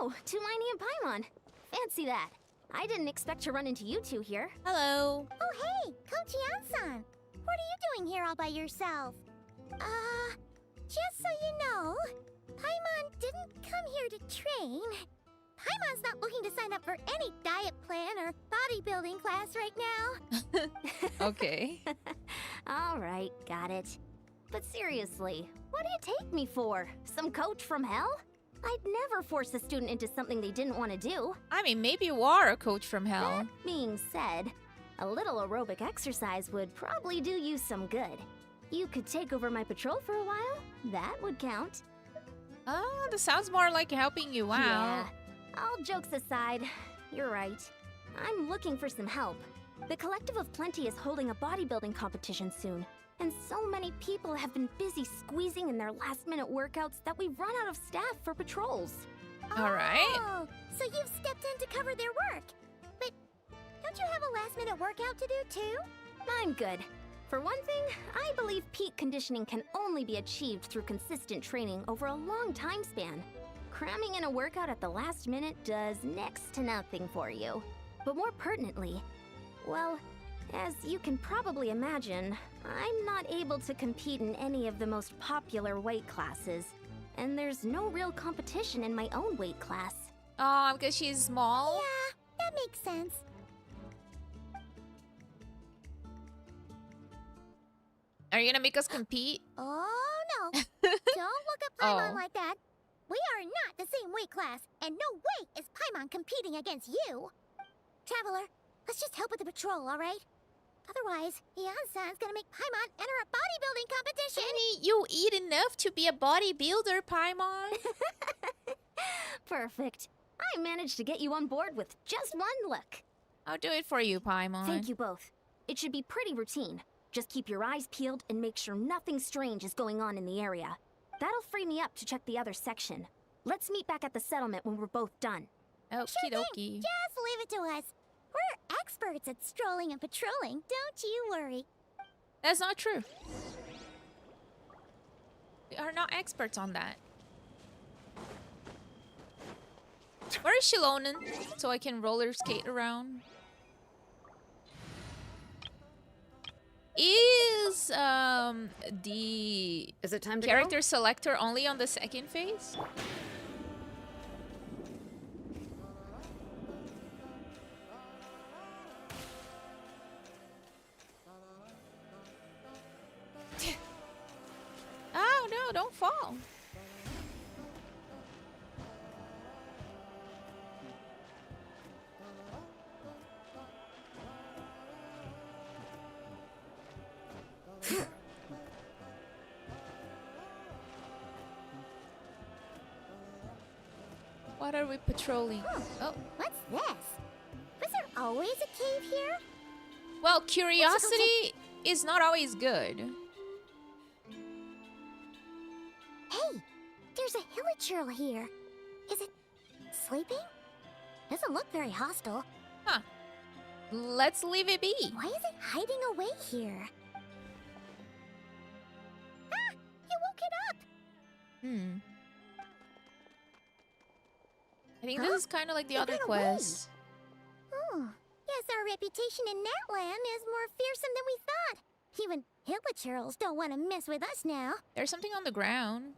Oh, Tumaini and Paimon. Fancy that. I didn't expect to run into you two here. Hello. Oh, hey, Coach Kian-san. What are you doing here all by yourself? Just so you know, Paimon didn't come here to train. Paimon's not looking to sign up for any diet plan or bodybuilding class right now. Okay. All right, got it. But seriously, what do you take me for? Some coach from hell? I'd never force a student into something they didn't want to do. I mean, maybe you are a coach from hell. That being said, a little aerobic exercise would probably do you some good. You could take over my patrol for a while. That would count. Oh, this sounds more like helping you out. Yeah. All jokes aside, you're right. I'm looking for some help. The Collective of Plenty is holding a bodybuilding competition soon, and so many people have been busy squeezing in their last-minute workouts that we've run out of staff for patrols. All right. Oh, so you've stepped in to cover their work. But don't you have a last-minute workout to do too? I'm good. For one thing, I believe peak conditioning can only be achieved through consistent training over a long time span. Cramming in a workout at the last minute does next to nothing for you. But more pertinently, well, as you can probably imagine, I'm not able to compete in any of the most popular weight classes, and there's no real competition in my own weight class. Oh, because she's small? Yeah, that makes sense. Are you gonna make us compete? Oh, no. Don't look at Paimon Oh. like that. We are not the same weight class, and no way is Paimon competing against you. Traveler, let's just help with the patrol, all right? Otherwise, Kian-san's gonna make Paimon enter a bodybuilding competition. Jenny, you eat enough to be a bodybuilder, Paimon. Perfect. I managed to get you on board with just one look. I'll do it for you, Paimon. Thank you both. It should be pretty routine. Just keep your eyes peeled and make sure nothing strange is going on in the area. That'll free me up to check the other section. Let's meet back at the settlement when we're both done. Okie Sure thing. dokie. Just leave it to us. We're experts at strolling and patrolling, don't you worry. That's not true. We are not experts on that. Where is Shilonen? So I can roller skate around. Is the Is it time to character selector only on the second phase? Oh no, don't fall. What are we patrolling? Oh, What's this? Was there always a cave here? well, curiosity is not always good. Hey, there's a hilichurl here. Is it sleeping? Doesn't look very hostile. Huh. Let's leave it be. Why is it hiding away here? Ah! You woke it up! Hmm. I think Huh? this is kind of like the It other got away. quest. Oh, yes, our reputation in Natland is more fearsome than we thought. Even hilichurls don't want to mess with us now. There's something on the ground.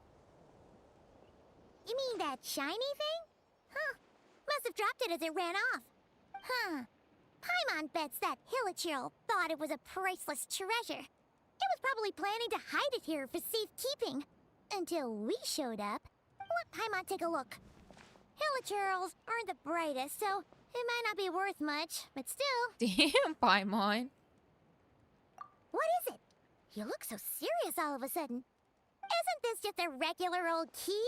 You mean that shiny thing? Huh. Must have dropped it as it ran off. Huh. Paimon bets that hilichurl thought it was a priceless treasure. It was probably planning to hide it here for safekeeping. Until we showed up. Let Paimon take a look. Hilichurls aren't the brightest, so it might not be worth much, but still. Damn, Paimon. What is it? You look so serious all of a sudden. Isn't this just a regular old key?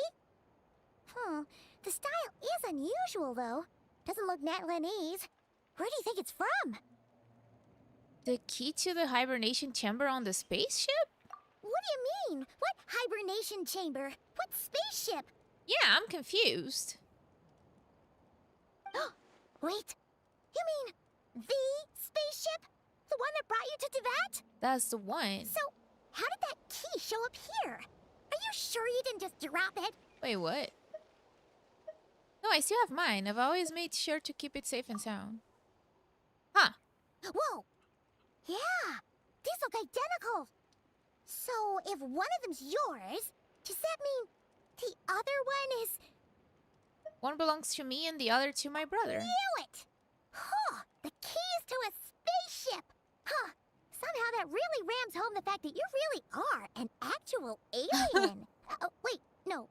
The style is unusual, though. Doesn't look Natlanese. Where do you think it's from? The key to the hibernation chamber on the spaceship? What do you mean? What hibernation chamber? What spaceship? Yeah, I'm confused. Wait, you mean the spaceship? The one that brought you to Teyvat? That's the one. So, how did that key show up here? Are you sure you didn't just drop it? Wait, what? No, I still have mine. I've always made sure to keep it safe and sound. Huh. Whoa! Yeah! These look identical! So, if one of them's yours, does that mean the other one is... One belongs to me and the other to my brother. Knew it! Huh! The keys to a spaceship! Huh! Somehow that really rams home the fact that you really are an actual alien. Oh, wait, no.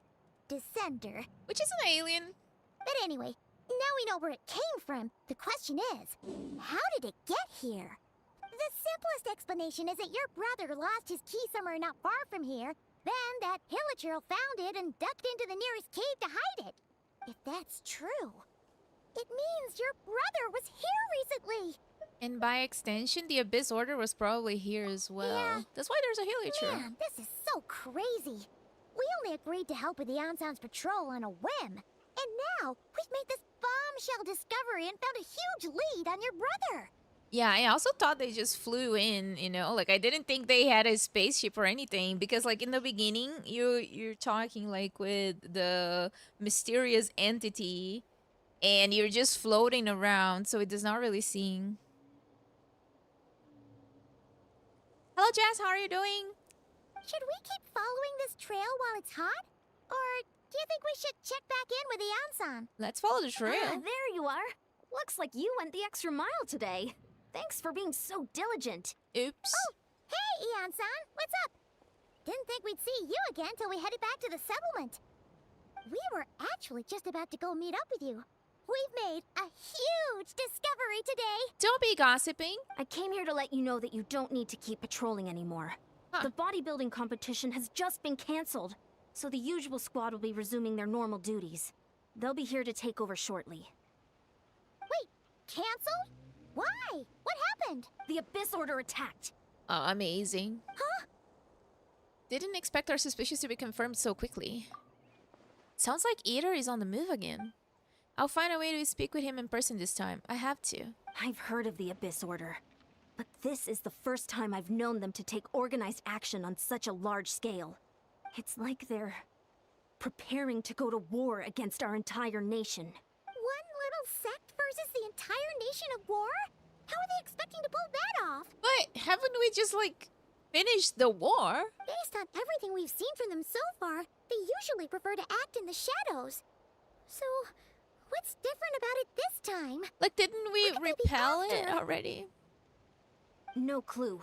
Descender. Which is an alien. But anyway, now we know where it came from. The question is, how did it get here? The simplest explanation is that your brother lost his key somewhere not far from here, then that hilichurl found it and ducked into the nearest cave to hide it. If that's true, it means your brother was here recently. And by extension, the Abyss Order was probably here as well. Yeah. That's why there's a hilichurl. Man, this is so crazy. We only agreed to help with the Anson's patrol on a whim. And now, we've made this bombshell discovery and found a huge lead on your brother. Yeah, I also thought they just flew in, you know? Like, I didn't think they had a spaceship or anything. Because, like, in the beginning, you're talking, like, with the mysterious entity. And you're just floating around, so it does not really seem... Hello, Jess. How are you doing? Should we keep following this trail while it's hot? Or do you think we should check back in with the Anson? Let's follow the trail. Ah, there you are. Looks like you went the extra mile today. Thanks for being so diligent. Oops. Oh, hey, Eon-san, what's up? Didn't think we'd see you again till we headed back to the settlement. We were actually just about to go meet up with you. We've made a huge discovery today. Don't be gossiping. I came here to let you know that you don't need to keep patrolling anymore. Huh. The bodybuilding competition has just been canceled, so the usual squad will be resuming their normal duties. They'll be here to take over shortly. Wait, canceled? Why? What happened? The Abyss Order attacked. Oh, amazing. Huh? Didn't expect our suspicions to be confirmed so quickly. Sounds like Eater is on the move again. I'll find a way to speak with him in person this time. I have to. I've heard of the Abyss Order, but this is the first time I've known them to take organized action on such a large scale. It's like they're preparing to go to war against our entire nation. One little sect versus the entire nation of war? How are they expecting to pull that off? But haven't we just, like, finished the war? Based on everything we've seen from them so far, they usually prefer to act in the shadows. So, what's different about it this time? Like, didn't we What could they be repel it after? already? No clue.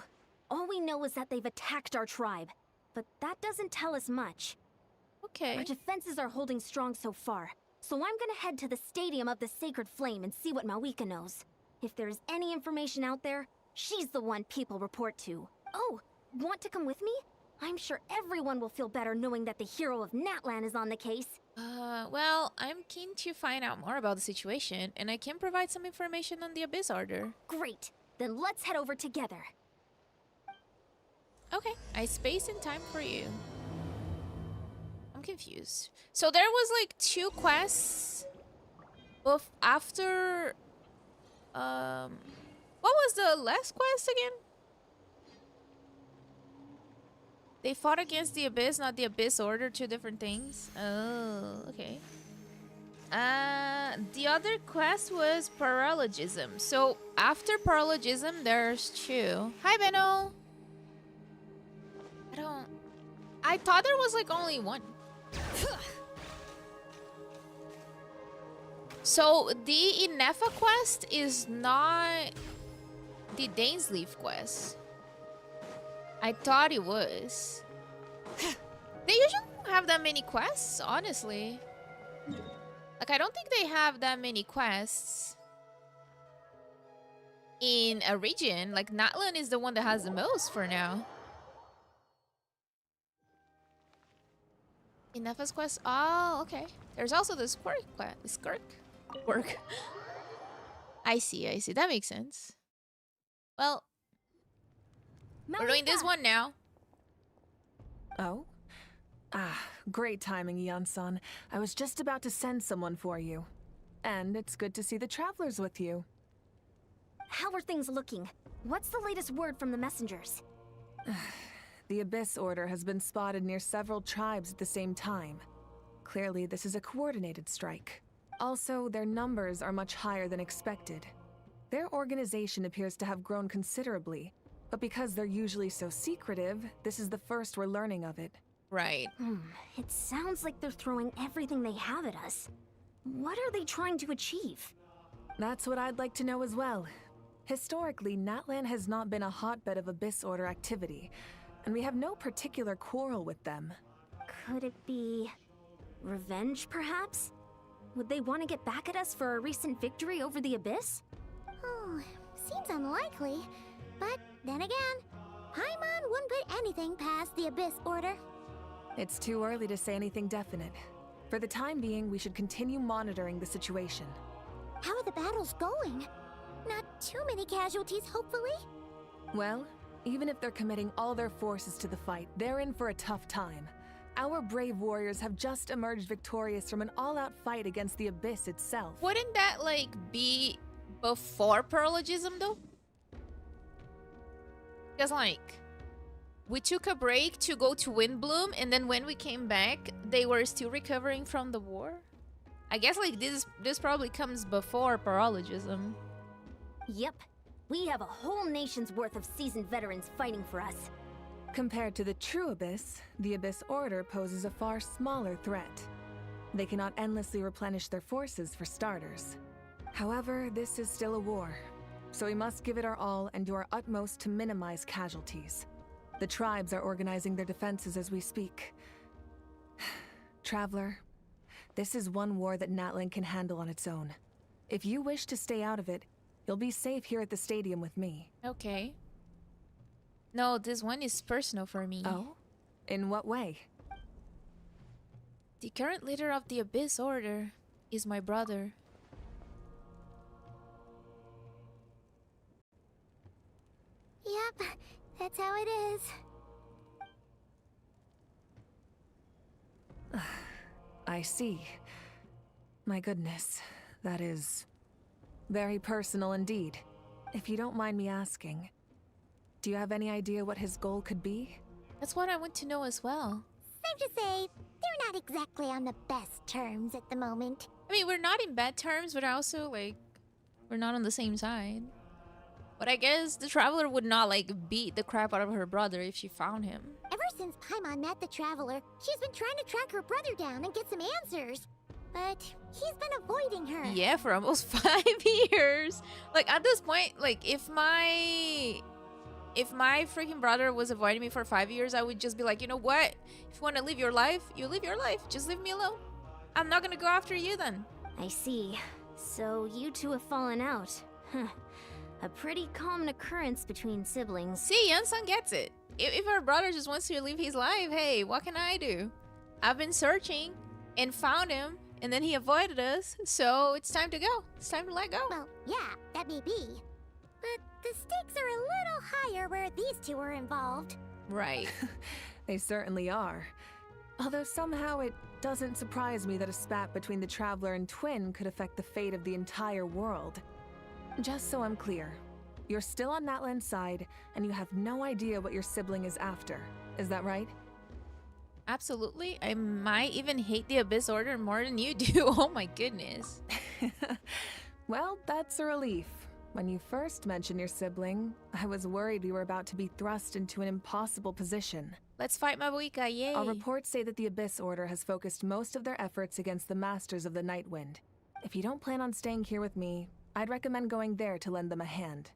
All we know is that they've attacked our tribe, but that doesn't tell us much. Okay. Our defenses are holding strong so far, so I'm gonna head to the Stadium of the Sacred Flame and see what Malika knows. If there's any information out there, she's the one people report to. Oh, want to come with me? I'm sure everyone will feel better knowing that the hero of Natlan is on the case. Well, I'm keen to find out more about the situation, and I can provide some information on the Abyss Order. Great, then let's head over together. Okay, I space and time for you. I'm confused. So there was like 2 quests, both after... what was the last quest again? They fought against the Abyss, not the Abyss Order, 2 different things. Oh, okay. The other quest was Paralogism. So after Paralogism, there's 2. Hi, Benno. I thought there was like only 1. So the Inefa quest is not the Dainsleif quest. I thought it was. They usually don't have that many quests, honestly. Like, I don't think they have that many quests in a region. Like, Natlan is the one that has the most for now. Inefa's quest? Oh, okay. There's also the Squirk quest. Squirk. I see. That makes sense. Well, we're doing this one now. Oh? Ah, great timing, Ian-san. I was just about to send someone for you. And it's good to see the travelers with you. How are things looking? What's the latest word from the messengers? The Abyss Order has been spotted near several tribes at the same time. Clearly, this is a coordinated strike. Also, their numbers are much higher than expected. Their organization appears to have grown considerably, but because they're usually so secretive, this is the first we're learning of it. Right. It sounds like they're throwing everything they have at us. What are they trying to achieve? That's what I'd like to know as well. Historically, Natlan has not been a hotbed of Abyss Order activity, and we have no particular quarrel with them. Could it be revenge, perhaps? Would they want to get back at us for a recent victory over the Abyss? Oh, seems unlikely. But then again, Paimon wouldn't put anything past the Abyss Order. It's too early to say anything definite. For the time being, we should continue monitoring the situation. How are the battles going? Not too many casualties, hopefully? Well, even if they're committing all their forces to the fight, they're in for a tough time. Our brave warriors have just emerged victorious from an all-out fight against the Abyss itself. Wouldn't that, like, be before Paralogism, though? Because, like, we took a break to go to Windbloom, and then when we came back, they were still recovering from the war? I guess, like, this probably comes before Paralogism. Yep. We have a whole nation's worth of seasoned veterans fighting for us. Compared to the true Abyss, the Abyss Order poses a far smaller threat. They cannot endlessly replenish their forces, for starters. However, this is still a war, so we must give it our all and do our utmost to minimize casualties. The tribes are organizing their defenses as we speak. Traveler, this is one war that Natlan can handle on its own. If you wish to stay out of it, you'll be safe here at the stadium with me. Okay. No, this one is personal for me. Oh? In what way? The current leader of the Abyss Order is my brother. Yep, that's how it is. I see. My goodness, that is very personal indeed. If you don't mind me asking, do you have any idea what his goal could be? That's what I want to know as well. Safe to say, they're not exactly on the best terms at the moment. I mean, we're not in bad terms, but also, like, we're not on the same side. But I guess the Traveler would not, like, beat the crap out of her brother if she found him. Ever since Paimon met the Traveler, she's been trying to track her brother down and get some answers. But he's been avoiding her. Yeah, for almost 5 years. Like, at this point, like, if my freaking brother was avoiding me for 5 years, I would just be like, you know what? If you want to live your life, you live your life. Just leave me alone. I'm not gonna go after you then. I see. So you two have fallen out. Huh. A pretty common occurrence between siblings. See, Yansan gets it. If our brother just wants to live his life, hey, what can I do? I've been searching and found him, and then he avoided us, so it's time to go. It's time to let go. Well, yeah, that may be. But the stakes are a little higher where these two are involved. Right. They certainly are. Although somehow it doesn't surprise me that a spat between the Traveler and Twin could affect the fate of the entire world. Just so I'm clear, you're still on Natlan's side, and you have no idea what your sibling is after. Is that right? Absolutely. I might even hate the Abyss Order more than you do. Oh my goodness. Well, that's a relief. When you first mentioned your sibling, I was worried we were about to be thrust into an impossible position. Let's fight Mabuika, yay. Our reports say that the Abyss Order has focused most of their efforts against the Masters of the Nightwind. If you don't plan on staying here with me, I'd recommend going there to lend them a hand.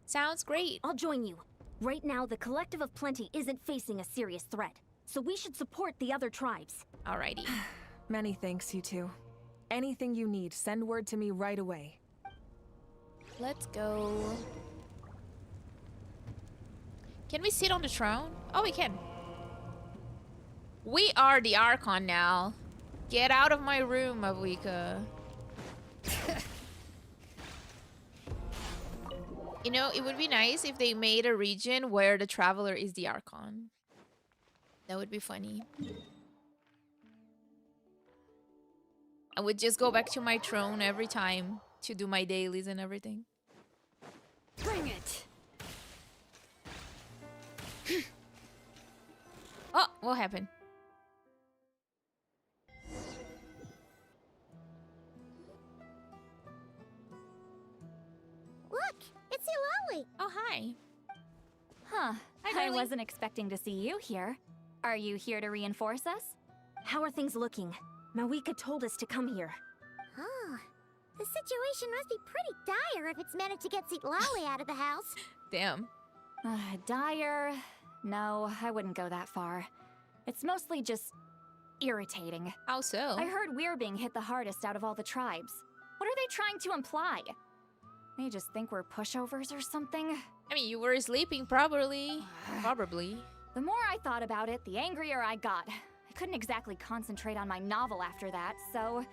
Sounds great. I'll join you. Right now, the Collective of Plenty isn't facing a serious threat, so we should support the other tribes. Alrighty. Many thanks, you two. Anything you need, send word to me right away. Let's go. Can we sit on the throne? Oh, we can. We are the Archon now. Get out of my room, Mabuika. You know, it would be nice if they made a region where the Traveler is the Archon. That would be funny. I would just go back to my throne every time to do my dailies and everything. Bring it! Oh, what happened? Hi. Huh. Hi, I darling. wasn't expecting to see you here. Are you here to reinforce us? How are things looking? Mawika told us to come here. Oh, the situation must be pretty dire if it's managed to get Itztli out of the house. Damn. Dire? No, I wouldn't go that far. It's mostly just irritating. How so? I heard we're being hit the hardest out of all the tribes. What are they trying to imply? They just think we're pushovers or something? I mean, you were sleeping probably. Probably. The more I thought about it, the angrier I got. I couldn't exactly concentrate on my novel after that, so...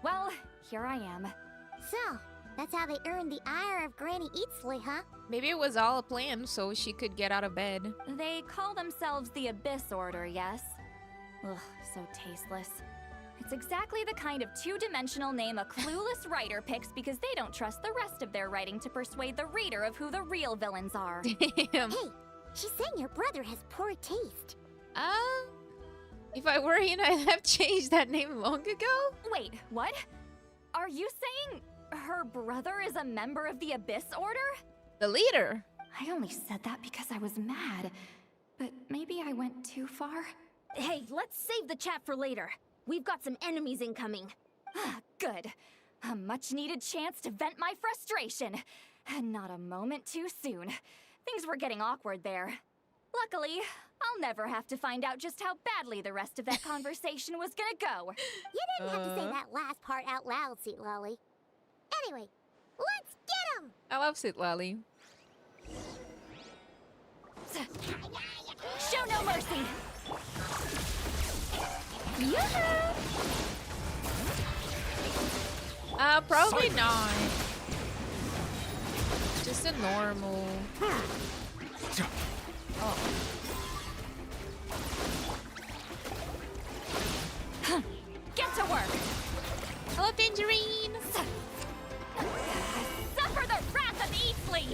well, here I am. So, that's how they earned the ire of Granny Itztli, huh? Maybe it was all a plan so she could get out of bed. They call themselves the Abyss Order, yes? Ugh, so tasteless. It's exactly the kind of two-dimensional name a clueless writer picks because they don't trust the rest of their writing to persuade the reader of who the real villains are. Damn. Hey, she's saying your brother has poor taste. If I were him, I'd have changed that name long ago. Wait, what? Are you saying her brother is a member of the Abyss Order? The leader. I only said that because I was mad. But maybe I went too far? Hey, let's save the chat for later. We've got some enemies incoming. Good. A much-needed chance to vent my frustration. And not a moment too soon. Things were getting awkward there. Luckily, I'll never have to find out just how badly the rest of that conversation was gonna go. You didn't have to say that last part out loud, Itztli. Anyway, let's get him! I love Itztli. Show no mercy! Probably not. Just a normal. Oh. Get to work! Hello, Tangerine! Suffer the wrath of Itztli!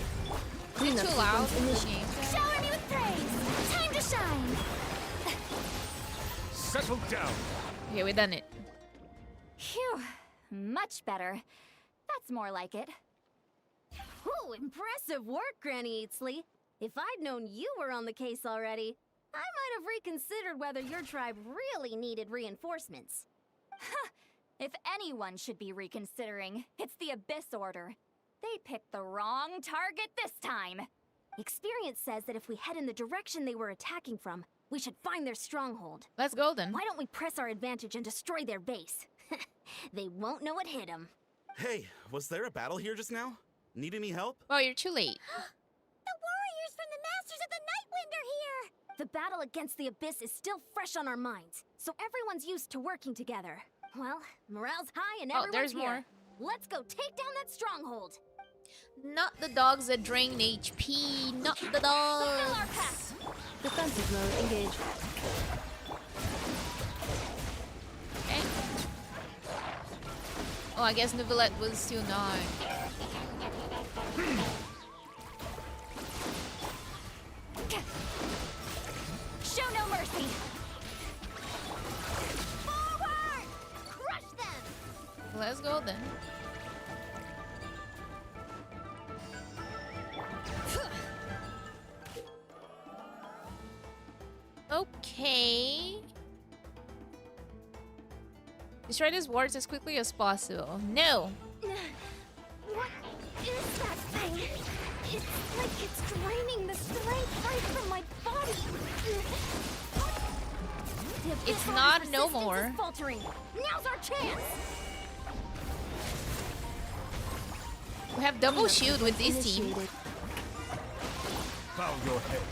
Is it too loud in the game? Shower me with praise! Time to shine! Settle down. Okay, we done it. Phew, much better. That's more like it. Whew, impressive work, Granny Itztli. If I'd known you were on the case already, I might have reconsidered whether your tribe really needed reinforcements. If anyone should be reconsidering, it's the Abyss Order. They picked the wrong target this time. Experience says that if we head in the direction they were attacking from, we should find their stronghold. Let's go then. Why don't we press our advantage and destroy their base? They won't know what hit them. Hey, was there a battle here just now? Need any help? Oh, you're too late. The warriors from the Masters of the Nightwind are here! The battle against the Abyss is still fresh on our minds, so everyone's used to working together. Well, morale's high and Oh, everyone's there's here. more. Let's go take down that stronghold. Not the dogs that drain HP. Not the Fulfill our dogs. pact! Defensive mode engaged. Okay. Oh, I guess Neuvillette was still not. Show no mercy! Forward! Crush them! Let's go then. Okay. Destroy these wards as quickly as possible. No! What is that thing? It's like it's draining the strength right from my body. The Abyss It's Order's not no resistance more. is faltering. Now's our chance. We have double shield with this team. Bow your head.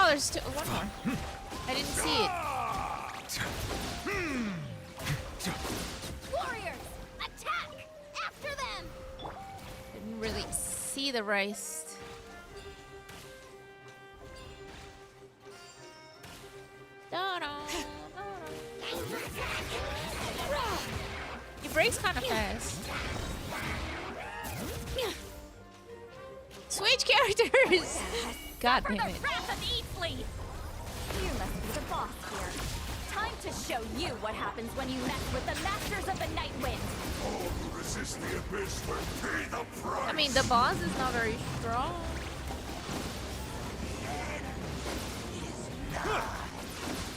Oh, there's one more. I didn't see it. Warriors, attack! After them! Didn't really see the rest. He breaks kind of fast. Switch characters! God For damn the it. wrath of Itztli! You must be the boss here. Time to show you what happens when you mess with the Masters of the Night Wind. All who resist the abyss will pay the price. I mean, the boss is not very strong.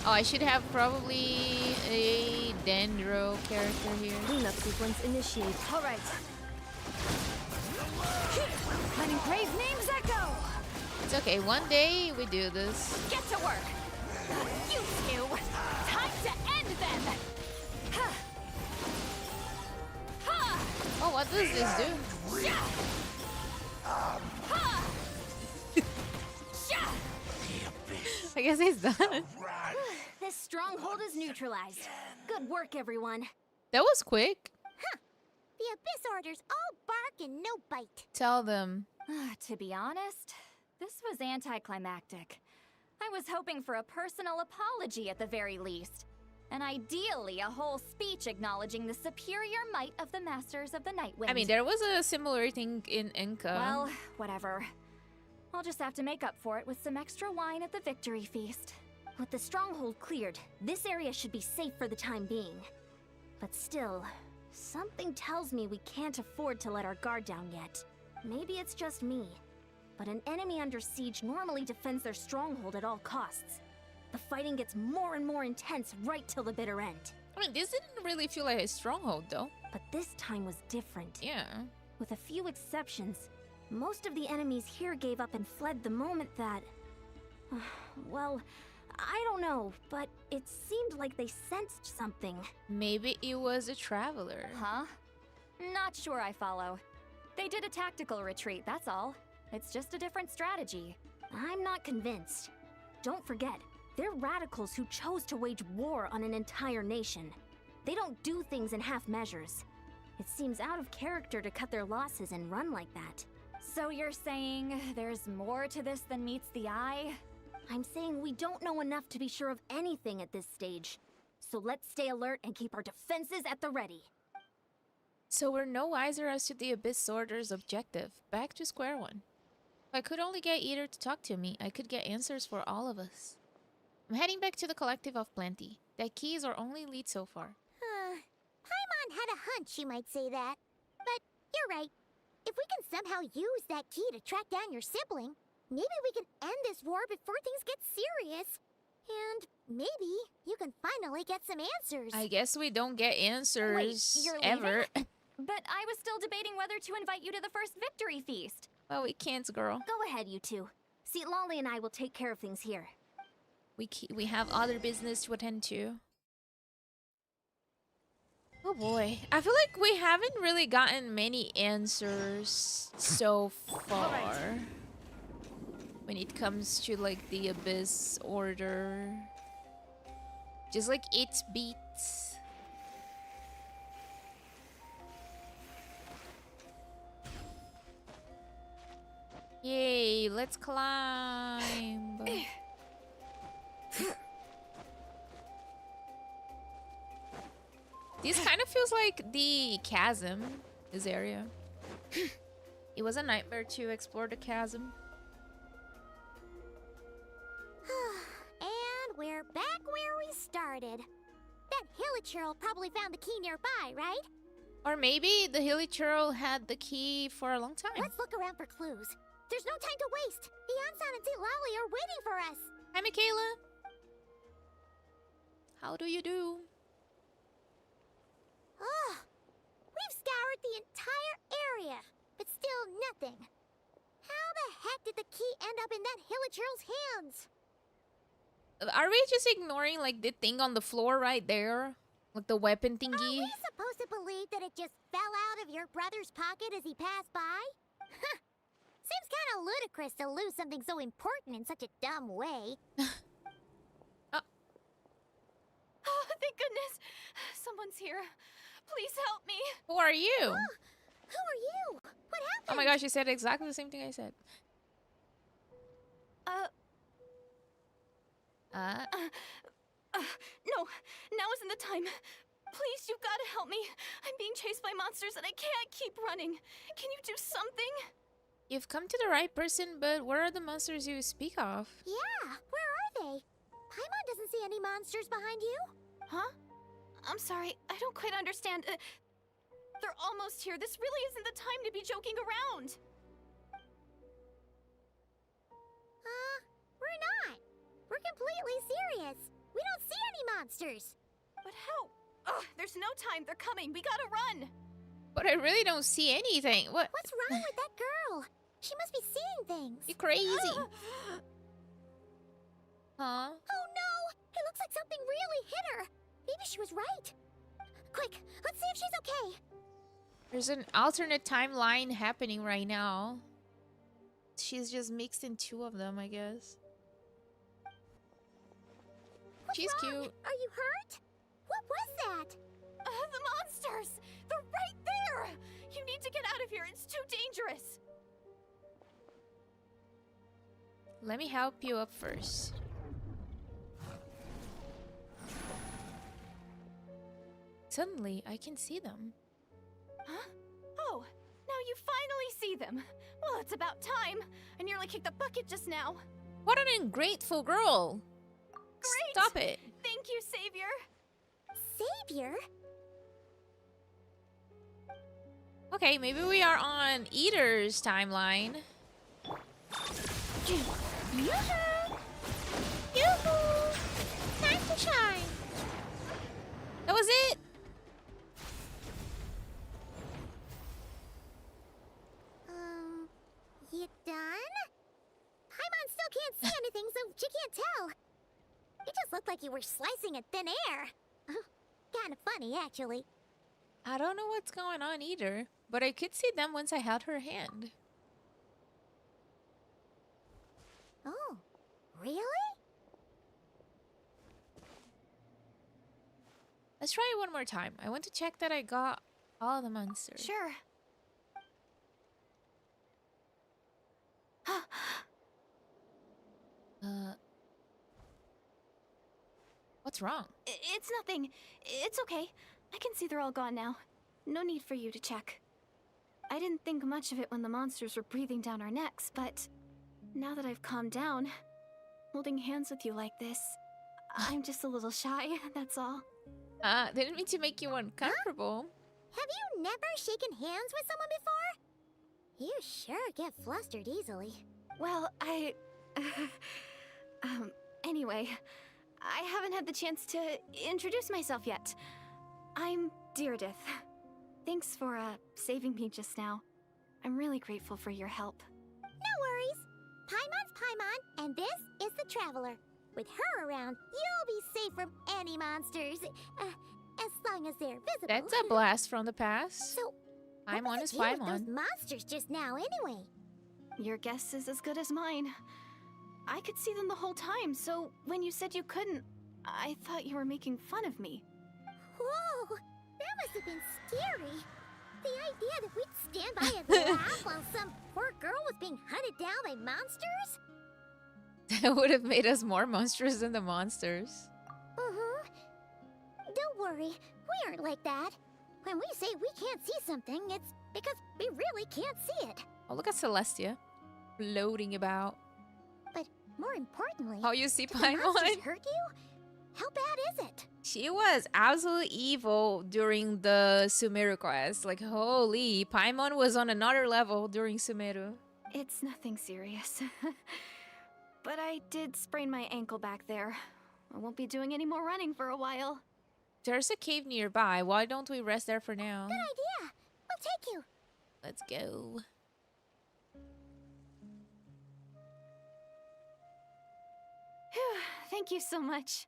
Oh, I should have probably a Dendro character here. Cleanup sequence initiated. All right. Letting brave names echo. It's okay, one day we do this. Get to work. You two. Time to end them. Ha. Ha. Oh, what does this do? Sha. Ha. Sha. I guess he's done. This stronghold is neutralized. Good work, everyone. That was quick. The Abyss Orders all bark and no bite. Tell them. To be honest, this was anticlimactic. I was hoping for a personal apology at the very least. And ideally, a whole speech acknowledging the superior might of the Masters of the Night Wind. I mean, there was a similar thing in Inca. Well, whatever. I'll just have to make up for it with some extra wine at the victory feast. With the stronghold cleared, this area should be safe for the time being. But still, something tells me we can't afford to let our guard down yet. Maybe it's just me, but an enemy under siege normally defends their stronghold at all costs. The fighting gets more and more intense right till the bitter end. I mean, this didn't really feel like a stronghold, though. But this time was different. Yeah. With a few exceptions, most of the enemies here gave up and fled the moment that... well, I don't know, but it seemed like they sensed something. Maybe it was a traveler. Huh? Not sure I follow. They did a tactical retreat, that's all. It's just a different strategy. I'm not convinced. Don't forget, they're radicals who chose to wage war on an entire nation. They don't do things in half measures. It seems out of character to cut their losses and run like that. So you're saying there's more to this than meets the eye? I'm saying we don't know enough to be sure of anything at this stage. So let's stay alert and keep our defenses at the ready. So we're no wiser as to the Abyss Order's objective. Back to square one. If I could only get Eater to talk to me, I could get answers for all of us. I'm heading back to the Collective of Plenty. That key is our only lead so far. Paimon had a hunch you might say that. But you're right. If we can somehow use that key to track down your sibling, maybe we can end this war before things get serious. And maybe you can finally get some answers. I guess we don't get answers Wait, you're ever. But I was still debating whether to invite you to the first victory feast. Well, we can't, girl. Go ahead, you two. See, Lolly and I will take care of things here. We have other business to attend to. Oh boy. I feel like we haven't really gotten many answers so far. When it comes to like the Abyss Order. Just like it beats. Yay, let's climb. This kind of feels like the chasm, this area. It was a nightmare to explore the chasm. And we're back where we started. That Hilichurl probably found the key nearby, right? Or maybe the Hilichurl had the key for a long time. Let's look around for clues. There's no time to waste. Ian-san and St. Lolly are waiting for us. Hi, Michaela. How do you do? Ugh. We've scoured the entire area, but still nothing. How the heck did the key end up in that Hilichurl's hands? Are we just ignoring like the thing on the floor right there? Like the weapon Are thingy? we supposed to believe that it just fell out of your brother's pocket as he passed by? Seems kind of ludicrous to lose something so important in such a dumb way. Oh, thank goodness. Someone's here. Please help me. Who are you? Who are you? What happened? Oh my gosh, you said exactly the same thing I said. No, now isn't the time. Please, you've got to help me. I'm being chased by monsters and I can't keep running. Can you do something? You've come to the right person, but where are the monsters you speak of? Yeah, where are they? Paimon doesn't see any monsters behind you. Huh? I'm sorry, I don't quite understand. They're almost here. This really isn't the time to be joking around. We're not. We're completely serious. We don't see any monsters. But how? Ugh, there's no time. They're coming. We gotta run. But I really don't see anything. What? What's wrong with that girl? She must be seeing things. You crazy? Huh? Oh no! It looks like something really hit her. Maybe she was right. Quick, let's see if she's okay. There's an alternate timeline happening right now. She's just mixed in two of them, I guess. What's She's wrong? cute. Are you hurt? What was that? The monsters! They're right there! You need to get out of here. It's too dangerous. Let me help you up first. Suddenly, I can see them. Huh? Oh, now you finally see them. Well, it's about time. I nearly kicked the bucket just now. What an ungrateful girl! Great! Stop it! Thank you, Savior. Savior? Okay, maybe we are on Eater's timeline. Yoo-hoo! Yoo-hoo! Time to shine! That was it! You done? Paimon still can't see anything, so she can't tell. It just looked like you were slicing at thin air. Kinda funny, actually. I don't know what's going on either, but I could see them once I held her hand. Oh, really? Let's try it one more time. I want to check that I got all the monsters. Sure. What's wrong? It's nothing. It's okay. I can see they're all gone now. No need for you to check. I didn't think much of it when the monsters were breathing down our necks, but now that I've calmed down, holding hands with you like this, I'm just a little shy, that's all. Didn't mean to make you uncomfortable. Have you never shaken hands with someone before? You sure get flustered easily. Well, anyway, I haven't had the chance to introduce myself yet. I'm Direidyth. Thanks for, saving me just now. I'm really grateful for your help. No worries. Paimon's Paimon, and this is the Traveler. With her around, you'll be safe from any monsters. As long as they're visible. That's a blast from the past. So, I'm what on was his the deal with Paimon. those monsters just now, anyway? Your guess is as good as mine. I could see them the whole time, so when you said you couldn't, I thought you were making fun of me. Whoa, that must have been scary. The idea that we'd stand by and laugh while some poor girl was being hunted down by monsters? That would have made us more monstrous than the monsters. Uh-huh. Don't worry, we aren't like that. When we say we can't see something, it's because we really can't see it. Oh, look at Celestia. Floating about. But more importantly, Oh, you see did the monsters Paimon? hurt you? How bad is it? She was absolutely evil during the Sumeru quest. Like, holy, Paimon was on another level during Sumeru. It's nothing serious. But I did sprain my ankle back there. I won't be doing any more running for a while. There's a cave nearby. Why don't we rest there for now? Good idea. We'll take you. Let's go. Phew, thank you so much.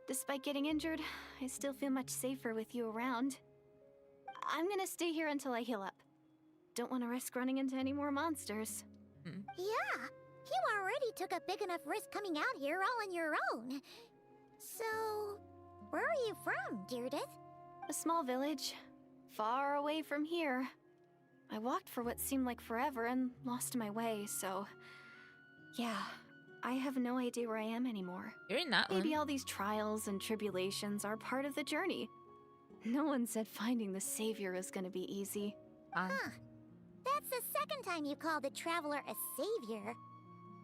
Despite getting injured, I still feel much safer with you around. I'm gonna stay here until I heal up. Don't want to risk running into any more monsters. Yeah, you already took a big enough risk coming out here all on your own. So, where are you from, Direidyth? A small village, far away from here. I walked for what seemed like forever and lost my way, so... Yeah, I have no idea where I am anymore. You're in that Maybe one. all these trials and tribulations are part of the journey. No one said finding the Savior is gonna be easy. Huh. That's the second time you called the Traveler a savior.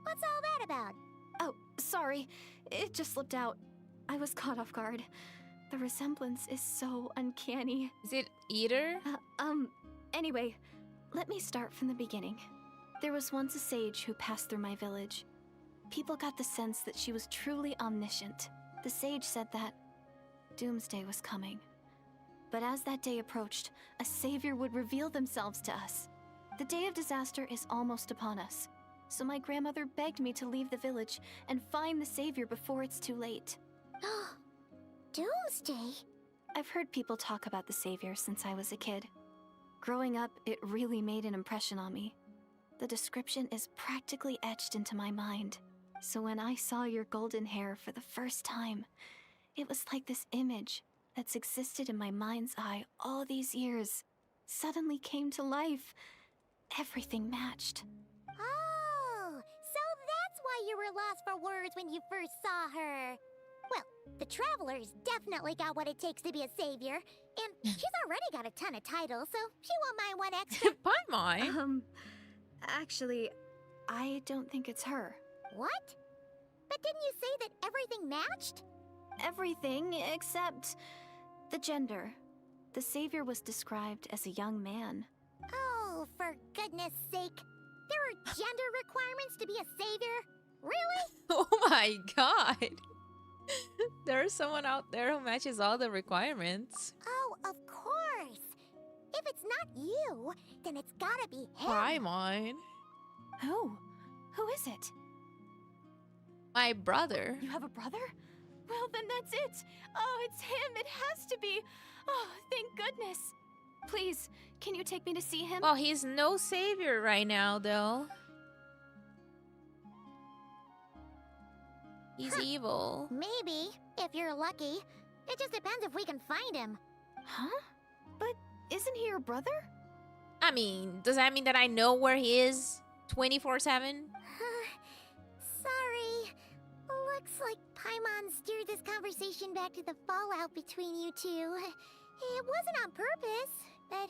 What's all that about? Oh, sorry. It just slipped out. I was caught off guard. The resemblance is so uncanny. Is it Eater? Anyway, let me start from the beginning. There was once a sage who passed through my village. People got the sense that she was truly omniscient. The sage said that doomsday was coming. But as that day approached, a savior would reveal themselves to us. The day of disaster is almost upon us. So my grandmother begged me to leave the village and find the savior before it's too late. Doomsday? I've heard people talk about the savior since I was a kid. Growing up, it really made an impression on me. The description is practically etched into my mind. So when I saw your golden hair for the first time, it was like this image that's existed in my mind's eye all these years suddenly came to life. Everything matched. Oh, so that's why you were lost for words when you first saw her. Well, the Traveler's definitely got what it takes to be a savior, and she's already got a ton of titles, so she won't mind one extra. Paimon? Actually, I don't think it's her. What? But didn't you say that everything matched? Everything except the gender. The savior was described as a young man. Oh, for goodness sake. There are gender requirements to be a savior? Really? Oh my god. There's someone out there who matches all the requirements. Oh, of course. If it's not you, then it's gotta be him. Paimon. Who? Who is it? My brother. You have a brother? Well, then that's it. Oh, it's him. It has to be. Oh, thank goodness. Please, can you take me to see him? Well, he's no savior right now, though. He's evil. Maybe, if you're lucky. It just depends if we can find him. Huh? But isn't he your brother? I mean, does that mean that I know where he is 24/7? Sorry. Looks like Paimon steered this conversation back to the fallout between you two. It wasn't on purpose, but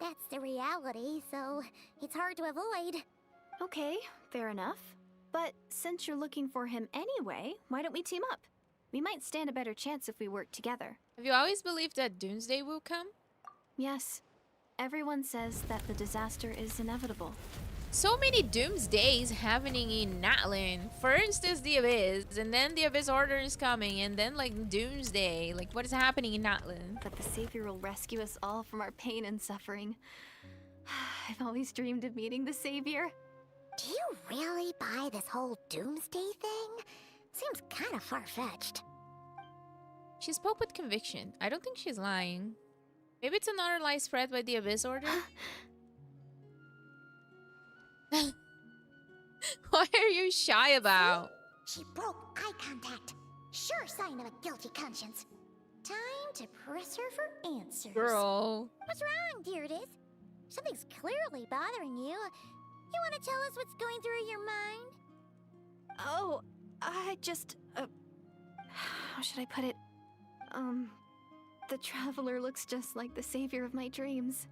that's the reality, so it's hard to avoid. Okay, fair enough. But since you're looking for him anyway, why don't we team up? We might stand a better chance if we work together. Have you always believed that doomsday will come? Yes. Everyone says that the disaster is inevitable. So many doomsdays happening in Natlan. First is the Abyss, and then the Abyss Order is coming, and then like doomsday. Like, what is happening in Natlan? But the savior will rescue us all from our pain and suffering. I've always dreamed of meeting the savior. Do you really buy this whole doomsday thing? Seems kind of far-fetched. She spoke with conviction. I don't think she's lying. Maybe it's another lie spread by the Abyss Order? What are you shy about? She broke eye contact. Sure sign of a guilty conscience. Time to press her for answers. Girl. What's wrong, Direidyth? Something's clearly bothering you. You want to tell us what's going through your mind? Oh, I just, how should I put it? The Traveler looks just like the savior of my dreams.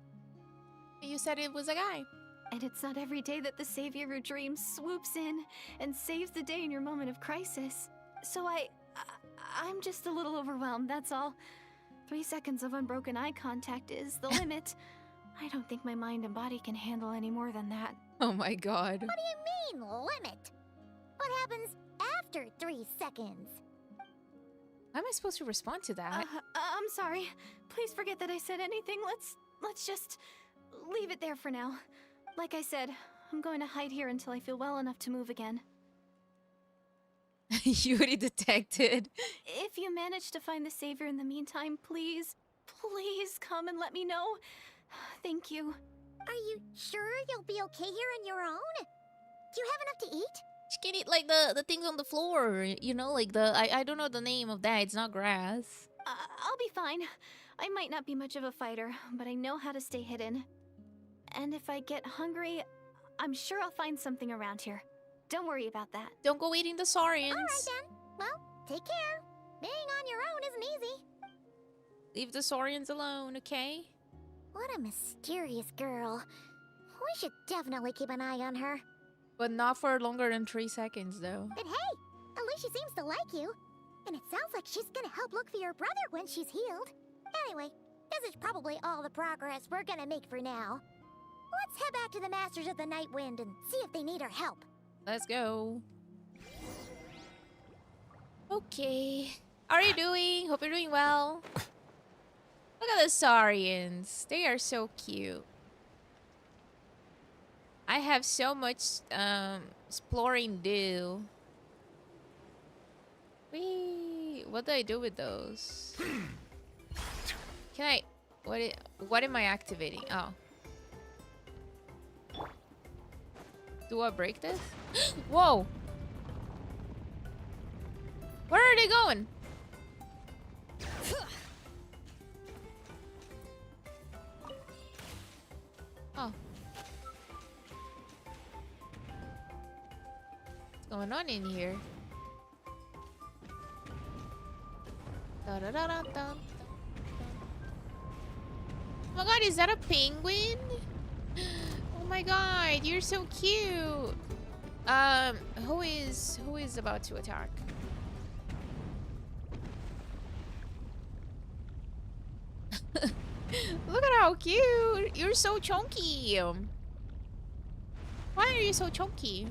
You said it was a guy. And it's not every day that the savior of your dreams swoops in and saves the day in your moment of crisis. So I'm just a little overwhelmed, that's all. 3 seconds of unbroken eye contact is the limit. I don't think my mind and body can handle any more than that. Oh my god. What do you mean, limit? What happens after 3 seconds? How am I supposed to respond to that? I'm sorry. Please forget that I said anything. Let's just leave it there for now. Like I said, I'm going to hide here until I feel well enough to move again. Yuri detected. If you manage to find the savior in the meantime, please come and let me know. Thank you. Are you sure you'll be okay here on your own? Do you have enough to eat? She can eat like the things on the floor, you know, like the I don't know the name of that. It's not grass. I'll be fine. I might not be much of a fighter, but I know how to stay hidden. And if I get hungry, I'm sure I'll find something around here. Don't worry about that. Don't go eating the saurians. Alright then. Well, take care. Being on your own isn't easy. Leave the saurians alone, okay? What a mysterious girl. We should definitely keep an eye on her. But not for longer than 3 seconds, though. But hey, she seems to like you. And it sounds like she's gonna help look for your brother when she's healed. Anyway, this is probably all the progress we're gonna make for now. Let's head back to the Masters of the Night Wind and see if they need our help. Let's go. Okay. How are you doing? Hope you're doing well. Look at the Saurians. They are so cute. I have so much exploring to do. Whee! What do I do with those? Can I... What am I activating? Oh. Do I break this? Whoa! Where are they going? Oh. What's going on in here? Da da da da da. Oh my god, is that a penguin? Oh my god, you're so cute. Who is about to attack? Look at how cute. You're so chunky. Why are you so chunky?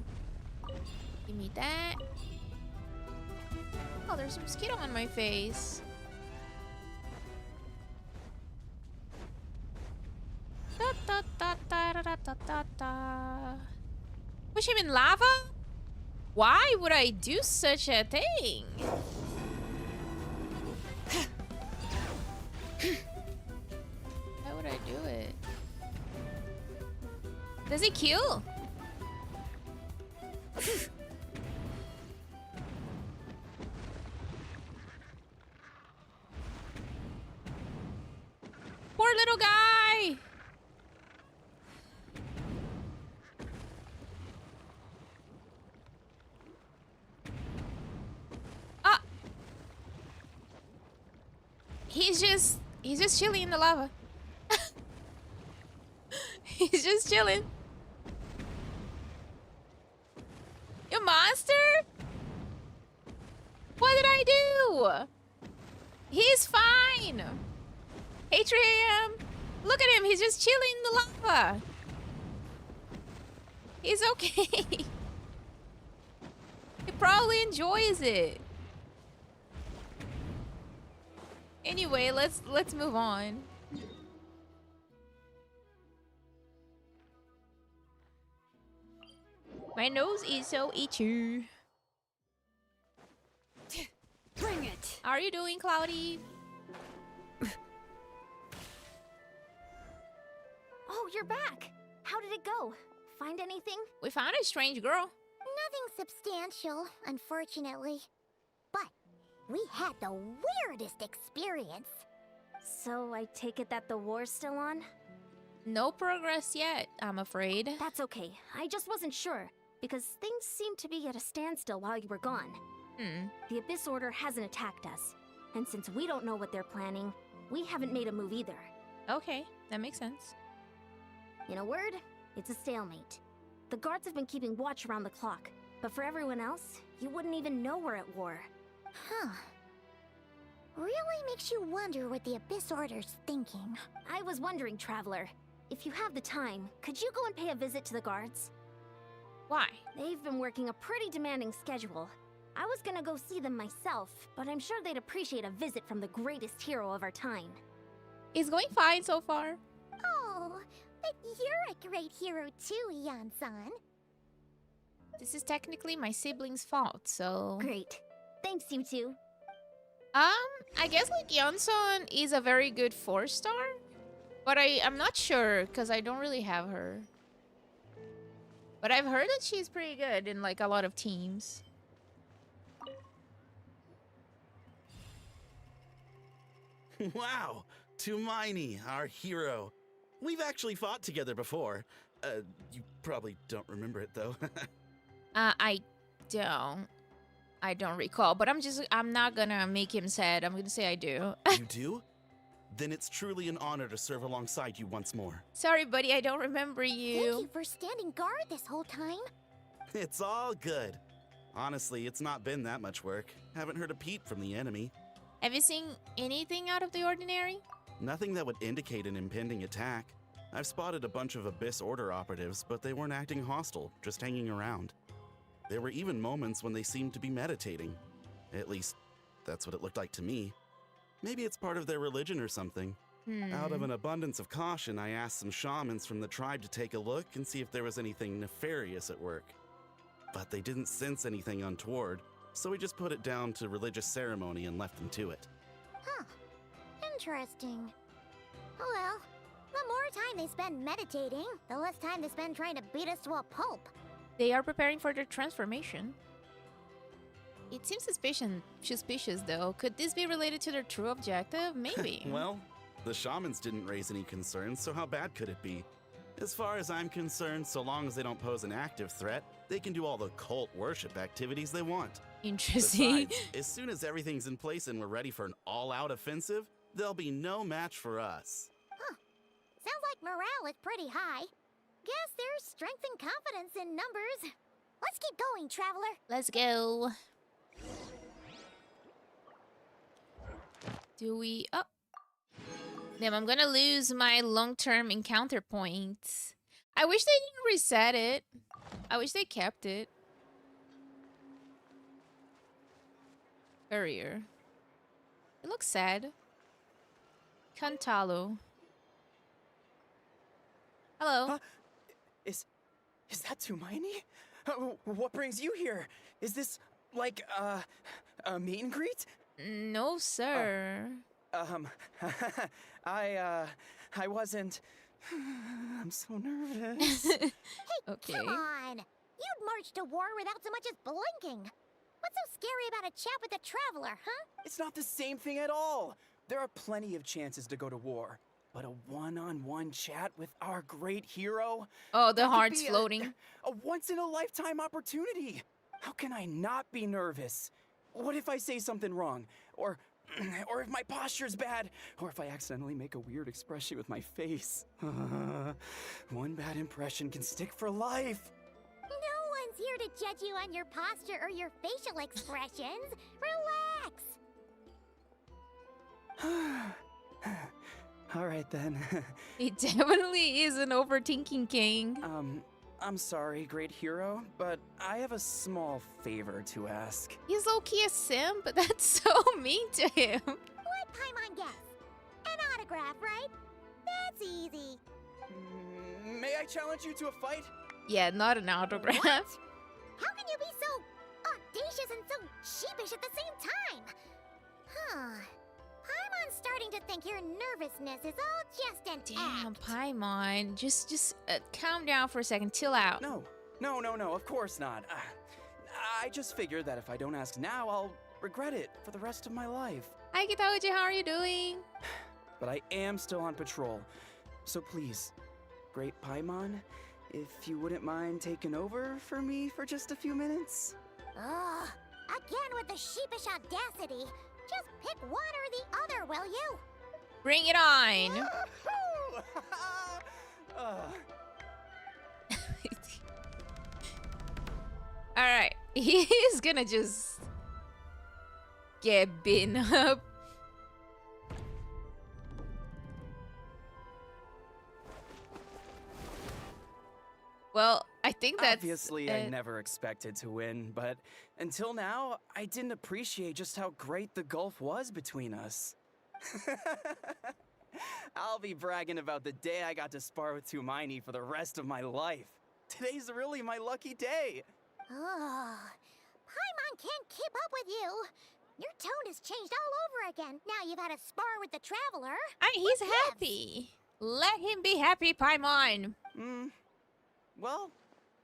Give me that. Oh, there's a mosquito on my face. Da, da, da, da, da, da, da, da. Push him in lava? Why would I do such a thing? Why would I do it? Does it kill? Poor little guy! Ah! He's just chilling in the lava. He's just chilling. You monster! What did I do? He's fine. Hey, Tram. Look at him. He's just chilling in the lava. He's okay. He probably enjoys it. Anyway, let's move on. My nose is so itchy. Bring it. How are you doing, Cloudy? Oh, you're back. How did it go? Find anything? We found a strange girl. Nothing substantial, unfortunately. But we had the weirdest experience. So I take it that the war's still on? No progress yet, I'm afraid. That's okay. I just wasn't sure, because things seemed to be at a standstill while you were gone. The Abyss Order hasn't attacked us, and since we don't know what they're planning, we haven't made a move either. Okay, that makes sense. In a word, it's a stalemate. The guards have been keeping watch around the clock, but for everyone else, you wouldn't even know we're at war. Huh. Really makes you wonder what the Abyss Order's thinking. I was wondering, Traveler, if you have the time, could you go and pay a visit to the guards? Why? They've been working a pretty demanding schedule. I was gonna go see them myself, but I'm sure they'd appreciate a visit from the greatest hero of our time. It's going fine so far. Oh, but you're a great hero too, Yan-san. This is technically my sibling's fault, so... Great. Thanks, you two. I guess like Yeonsun is a very good 4-star, but I'm not sure because I don't really have her. But I've heard that she's pretty good in like a lot of teams. Wow, Tumaini, our hero. We've actually fought together before. You probably don't remember it though. I don't recall, but I'm not gonna make him sad. I'm gonna say I do. You do? Then it's truly an honor to serve alongside you once more. Sorry, buddy, I don't remember you. Thank you for standing guard this whole time. It's all good. Honestly, it's not been that much work. Haven't heard a peep from the enemy. Have you seen anything out of the ordinary? Nothing that would indicate an impending attack. I've spotted a bunch of Abyss Order operatives, but they weren't acting hostile, just hanging around. There were even moments when they seemed to be meditating. At least, that's what it looked like to me. Maybe it's part of their religion or something. Out of an abundance of caution, I asked some shamans from the tribe to take a look and see if there was anything nefarious at work. But they didn't sense anything untoward, so we just put it down to religious ceremony and left them to it. Huh. Interesting. Oh well, the more time they spend meditating, the less time they spend trying to beat us to a pulp. They are preparing for their transformation. It seems suspicious though. Could this be related to their true objective? Maybe. Well, the shamans didn't raise any concerns, so how bad could it be? As far as I'm concerned, so long as they don't pose an active threat, they can do all the cult worship activities they want. Interesting. Besides, as soon as everything's in place and we're ready for an all-out offensive, there'll be no match for us. Huh. Sounds like morale is pretty high. Guess there's strength and confidence in numbers. Let's keep going, traveler. Let's go. Do we... Oh. Damn, I'm gonna lose my long-term encounter points. I wish they didn't reset it. I wish they kept it. Courier. It looks sad. Cantalo. Hello. Huh? Is that Tumaini? What brings you here? Is this like a meet and greet? No, sir. I wasn't. I'm so nervous. Okay. Come on. You'd march to war without so much as blinking. What's so scary about a chat with a traveler, huh? It's not the same thing at all. There are plenty of chances to go to war, but a one-on-one chat with our great hero? Oh, the that could heart's be floating. A once-in-a-lifetime opportunity. How can I not be nervous? What if I say something wrong? Or if my posture's bad? Or if I accidentally make a weird expression with my face? One bad impression can stick for life. No one's here to judge you on your posture or your facial expressions. Relax. All right then. He definitely is an overthinking king. I'm sorry, great hero, but I have a small favor to ask. He's low-key a sim, but that's so mean to him. What Paimon guess? An autograph, right? That's easy. May I challenge you to a fight? Yeah, not an autograph. What? How can you be so audacious and so sheepish at the same time? Huh. Paimon's starting to think your nervousness is all just an Damn, act. Paimon. Just calm down for a second. Chill out. No, of course not. I just figured that if I don't ask now, I'll regret it for the rest of my life. Hi, Kitaoji. How are you doing? But I am still on patrol. So please, great Paimon, if you wouldn't mind taking over for me for just a few minutes? Ugh. Again with the sheepish audacity. Just pick one or the other, will you? Bring it on. All right. He's gonna just get beaten up. Well, I think that's Obviously, I never expected to win, but until now, I didn't appreciate just how great the gulf was between us. I'll be bragging about the day I got to spar with Tumaini for the rest of my life. Today's really my lucky day. Ugh. Paimon can't keep up with you. Your tone has changed all over again. Now you've had a spar with the traveler. he's happy. Let him be happy, Paimon. Well,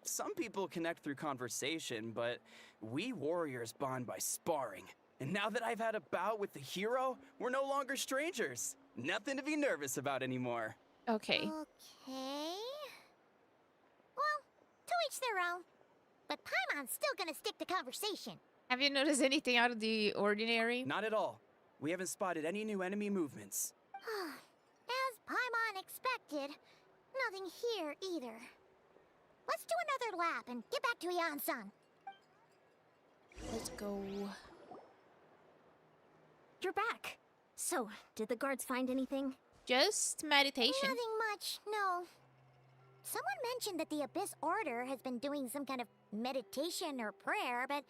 some people connect through conversation, but we warriors bond by sparring. And now that I've had a bout with the hero, we're no longer strangers. Nothing to be nervous about anymore. Okay. Okay. Well, to each their own. But Paimon's still gonna stick to conversation. Have you noticed anything out of the ordinary? Not at all. We haven't spotted any new enemy movements. As Paimon expected, nothing here either. Let's do another lap and get back to Ian-san. Let's go. You're back. So, did the guards find anything? Just meditation. Nothing much, no. Someone mentioned that the Abyss Order has been doing some kind of meditation or prayer, but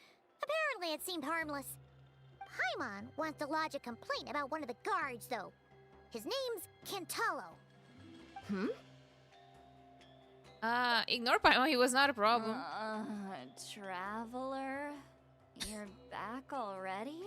apparently it seemed harmless. Paimon wants to lodge a complaint about one of the guards, though. His name's Kentalo. Ignore Paimon, he was not a problem. Traveler? You're back already?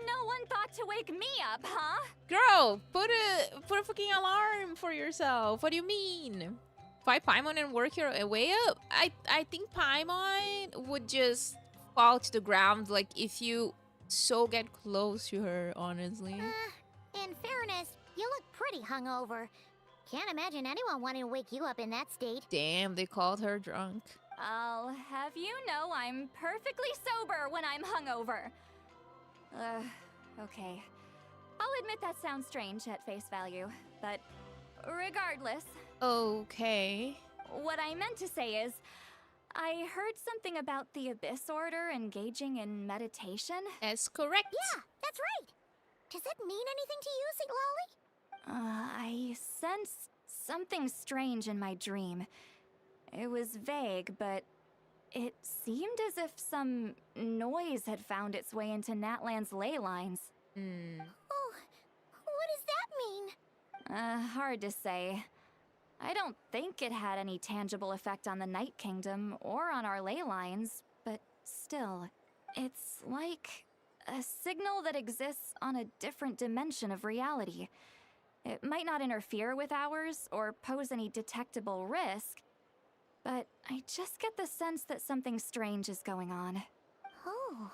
No one thought to wake me up, huh? Girl, put a fucking alarm for yourself. What do you mean? Fight Paimon and work your way up? I think Paimon would just fall to the ground, like, if you so get close to her, honestly. In fairness, you look pretty hungover. Can't imagine anyone wanting to wake you up in that state. Damn, they called her drunk. I'll have you know I'm perfectly sober when I'm hungover. Okay. I'll admit that sounds strange at face value, but regardless, Okay. what I meant to say is, I heard something about the Abyss Order engaging in meditation. That's correct. Yeah, that's right. Does that mean anything to you, St. Lolly? I sensed something strange in my dream. It was vague, but it seemed as if some noise had found its way into Natlan's ley lines. Oh, what does that mean? Hard to say. I don't think it had any tangible effect on the Night Kingdom or on our ley lines, but still, it's like a signal that exists on a different dimension of reality. It might not interfere with ours or pose any detectable risk, but I just get the sense that something strange is going on. Oh.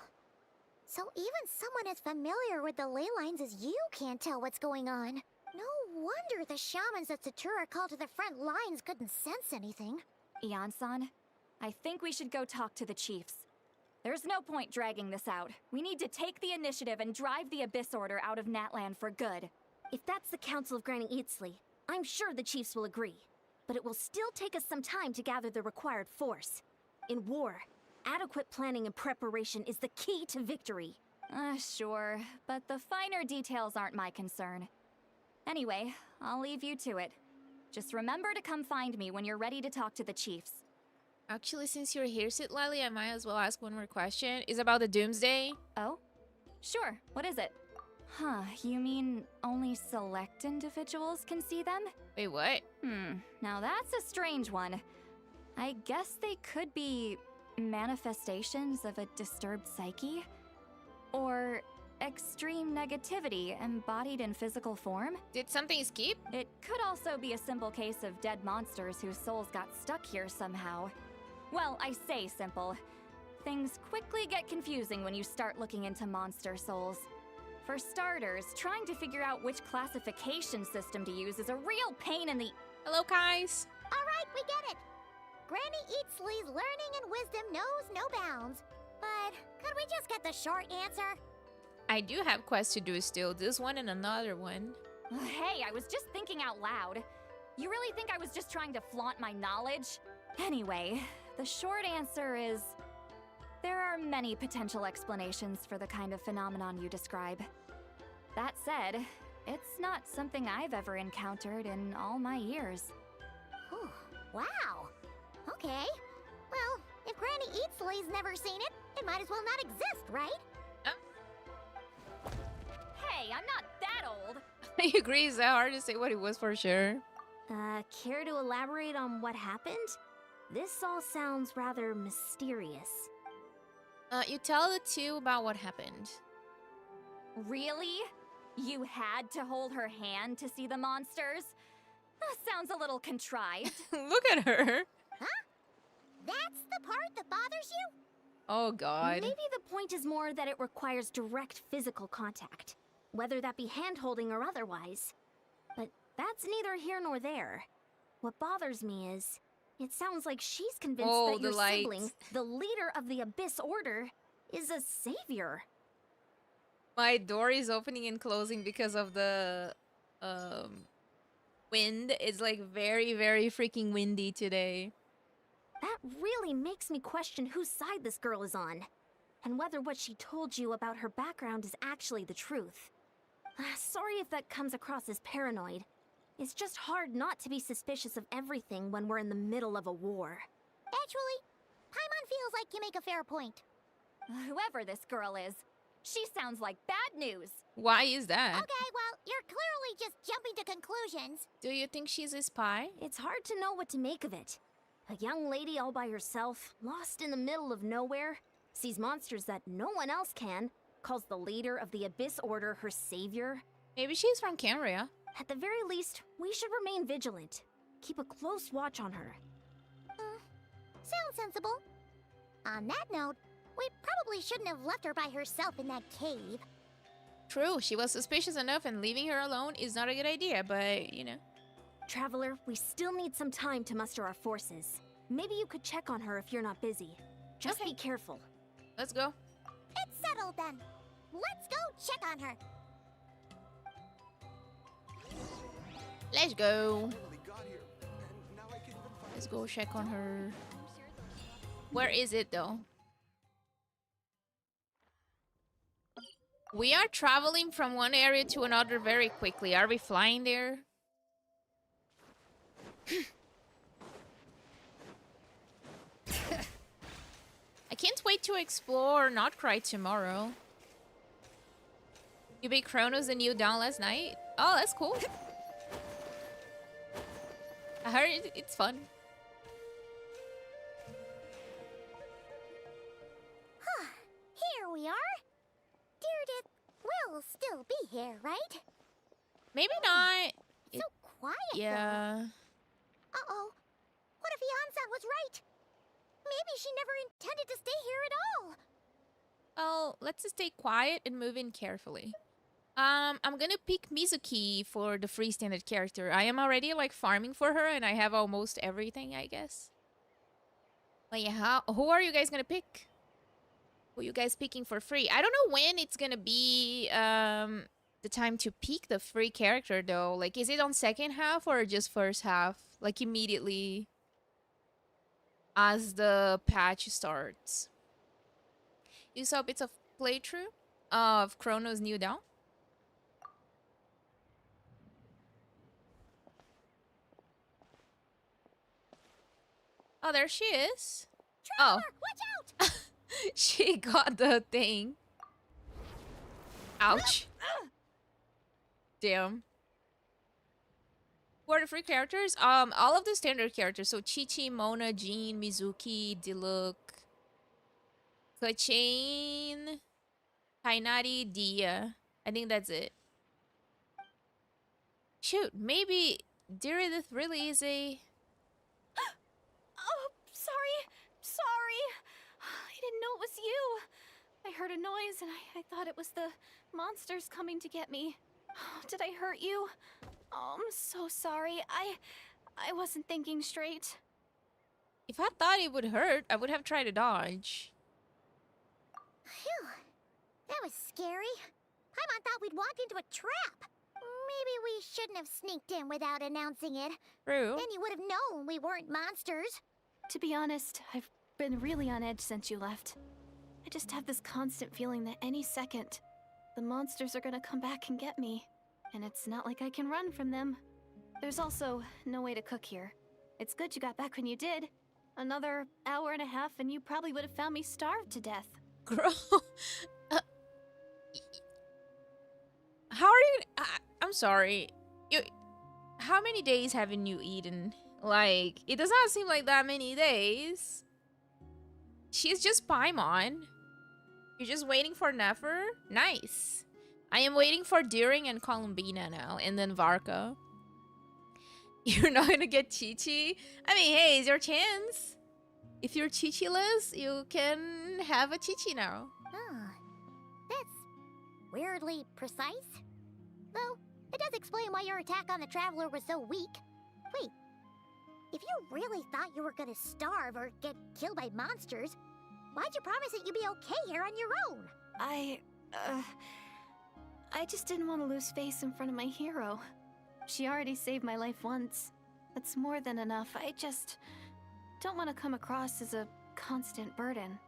So even someone as familiar with the ley lines as you can't tell what's going on. No wonder the shamans that Satura called to the front lines couldn't sense anything. Ian-san, I think we should go talk to the chiefs. There's no point dragging this out. We need to take the initiative and drive the Abyss Order out of Natlan for good. If that's the Council of Granny Itztli, I'm sure the chiefs will agree. But it will still take us some time to gather the required force. In war, adequate planning and preparation is the key to victory. Sure, but the finer details aren't my concern. Anyway, I'll leave you to it. Just remember to come find me when you're ready to talk to the chiefs. Actually, since you're here, Citlali, I might as well ask one more question. It's about the Doomsday. Oh? Sure, what is it? Huh, you mean only select individuals can see them? Wait, what? Now that's a strange one. I guess they could be manifestations of a disturbed psyche? Or extreme negativity embodied in physical form? Did something skip? It could also be a simple case of dead monsters whose souls got stuck here somehow. Well, I say simple. Things quickly get confusing when you start looking into monster souls. For starters, trying to figure out which classification system to use is a real pain in the... Hello, guys. All right, we get it. Granny Itztli's learning and wisdom knows no bounds. But could we just get the short answer? I do have quests to do still. This one and another one. Hey, I was just thinking out loud. You really think I was just trying to flaunt my knowledge? Anyway, the short answer is... there are many potential explanations for the kind of phenomenon you describe. That said, it's not something I've ever encountered in all my years. Oh, wow. Okay. Well, if Granny Itztli's never seen it, it might as well not exist, right? Hey, I'm not that old! I agree, it's hard to say what it was for sure. Care to elaborate on what happened? This all sounds rather mysterious. You tell the two about what happened. Really? You had to hold her hand to see the monsters? That sounds a little contrived. Look at her. Huh? That's the part that bothers you? Oh, God. Maybe the point is more that it requires direct physical contact, whether that be hand-holding or otherwise. But that's neither here nor there. What bothers me is, it sounds like she's convinced that your sibling, the leader of the Abyss Order, is a savior. My door is opening and closing because of the wind. It's like very, very freaking windy today. That really makes me question whose side this girl is on, and whether what she told you about her background is actually the truth. Sorry if that comes across as paranoid. It's just hard not to be suspicious of everything when we're in the middle of a war. Actually, Paimon feels like you make a fair point. Whoever this girl is, she sounds like bad news. Why is that? Okay, well, you're clearly just jumping to conclusions. Do you think she's a spy? It's hard to know what to make of it. A young lady all by herself, lost in the middle of nowhere, sees monsters that no one else can, calls the leader of the Abyss Order her savior. Maybe she's from Cambria. At the very least, we should remain vigilant. Keep a close watch on her. Sounds sensible. On that note, we probably shouldn't have left her by herself in that cave. True, she was suspicious enough and leaving her alone is not a good idea, but, you know. Traveler, we still need some time to muster our forces. Maybe you could check on her if you're not busy. Just Okay. be careful. Let's go. It's settled then. Let's go check on her. Let's go. Let's go check on her. Where is it though? We are traveling from one area to another very quickly. Are we flying there? I can't wait to explore Not Cry tomorrow. You beat Chronos and you down last night? Oh, that's cool. I heard it's fun. Here we are. Direidyth will still be here, right? Maybe not. So quiet. Yeah. Uh-oh. What if Ian-san was right? Maybe she never intended to stay here at all. Well, let's just stay quiet and move in carefully. I'm gonna pick Mizuki for the free standard character. I am already like farming for her and I have almost everything, I guess. But yeah, who are you guys gonna pick? Who are you guys picking for free? I don't know when it's gonna be the time to pick the free character though. Like, is it on second half or just first half? Like immediately as the patch starts. You saw bits of playthrough of Chronos New Dawn? Oh, there she is. Traveler, watch out! She got the thing. Ouch. Damn. Who are the free characters? All of the standard characters. So Chi-Chi, Mona, Jean, Mizuki, Diluc, Kachain, Kainari, Dia. I think that's it. Shoot, maybe Direidyth really is a... Oh, sorry. I didn't know it was you. I heard a noise and I thought it was the monsters coming to get me. Did I hurt you? Oh, I'm so sorry. I wasn't thinking straight. If I thought it would hurt, I would have tried to dodge. Phew. That was scary. Paimon thought we'd walked into a trap. Maybe we shouldn't have sneaked in without announcing it. True. Then you would have known we weren't monsters. To be honest, I've been really on edge since you left. I just have this constant feeling that any second, the monsters are gonna come back and get me. And it's not like I can run from them. There's also no way to cook here. It's good you got back when you did. Another hour and a half and you probably would have found me starved to death. Girl. How are you... I'm sorry. How many days haven't you eaten? Like, it does not seem like that many days. She's just Paimon. You're just waiting for Nefer? Nice. I am waiting for Deering and Columbina now, and then Varka. You're not gonna get Chi-Chi? I mean, hey, it's your chance. If you're Chi-Chi-less, you can have a Chi-Chi now. That's weirdly precise. Though, it does explain why your attack on the Traveler was so weak. Wait, if you really thought you were gonna starve or get killed by monsters, why'd you promise that you'd be okay here on your own? I just didn't want to lose face in front of my hero. She already saved my life once. That's more than enough. don't want to come across as a constant burden.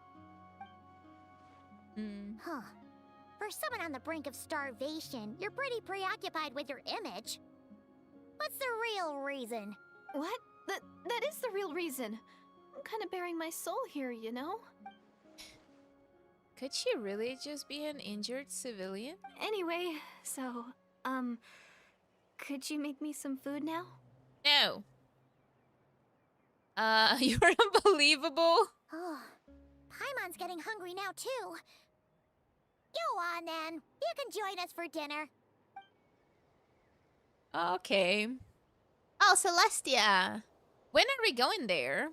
Huh. For someone on the brink of starvation, you're pretty preoccupied with your image. What's the real reason? What? That is the real reason. I'm kind of bearing my soul here, you know? Could she really just be an injured civilian? Anyway, so, could you make me some food now? No. You're unbelievable. Oh, Paimon's getting hungry now, too. Go on, then. You can join us for dinner. Okay. Oh, Celestia. When are we going there?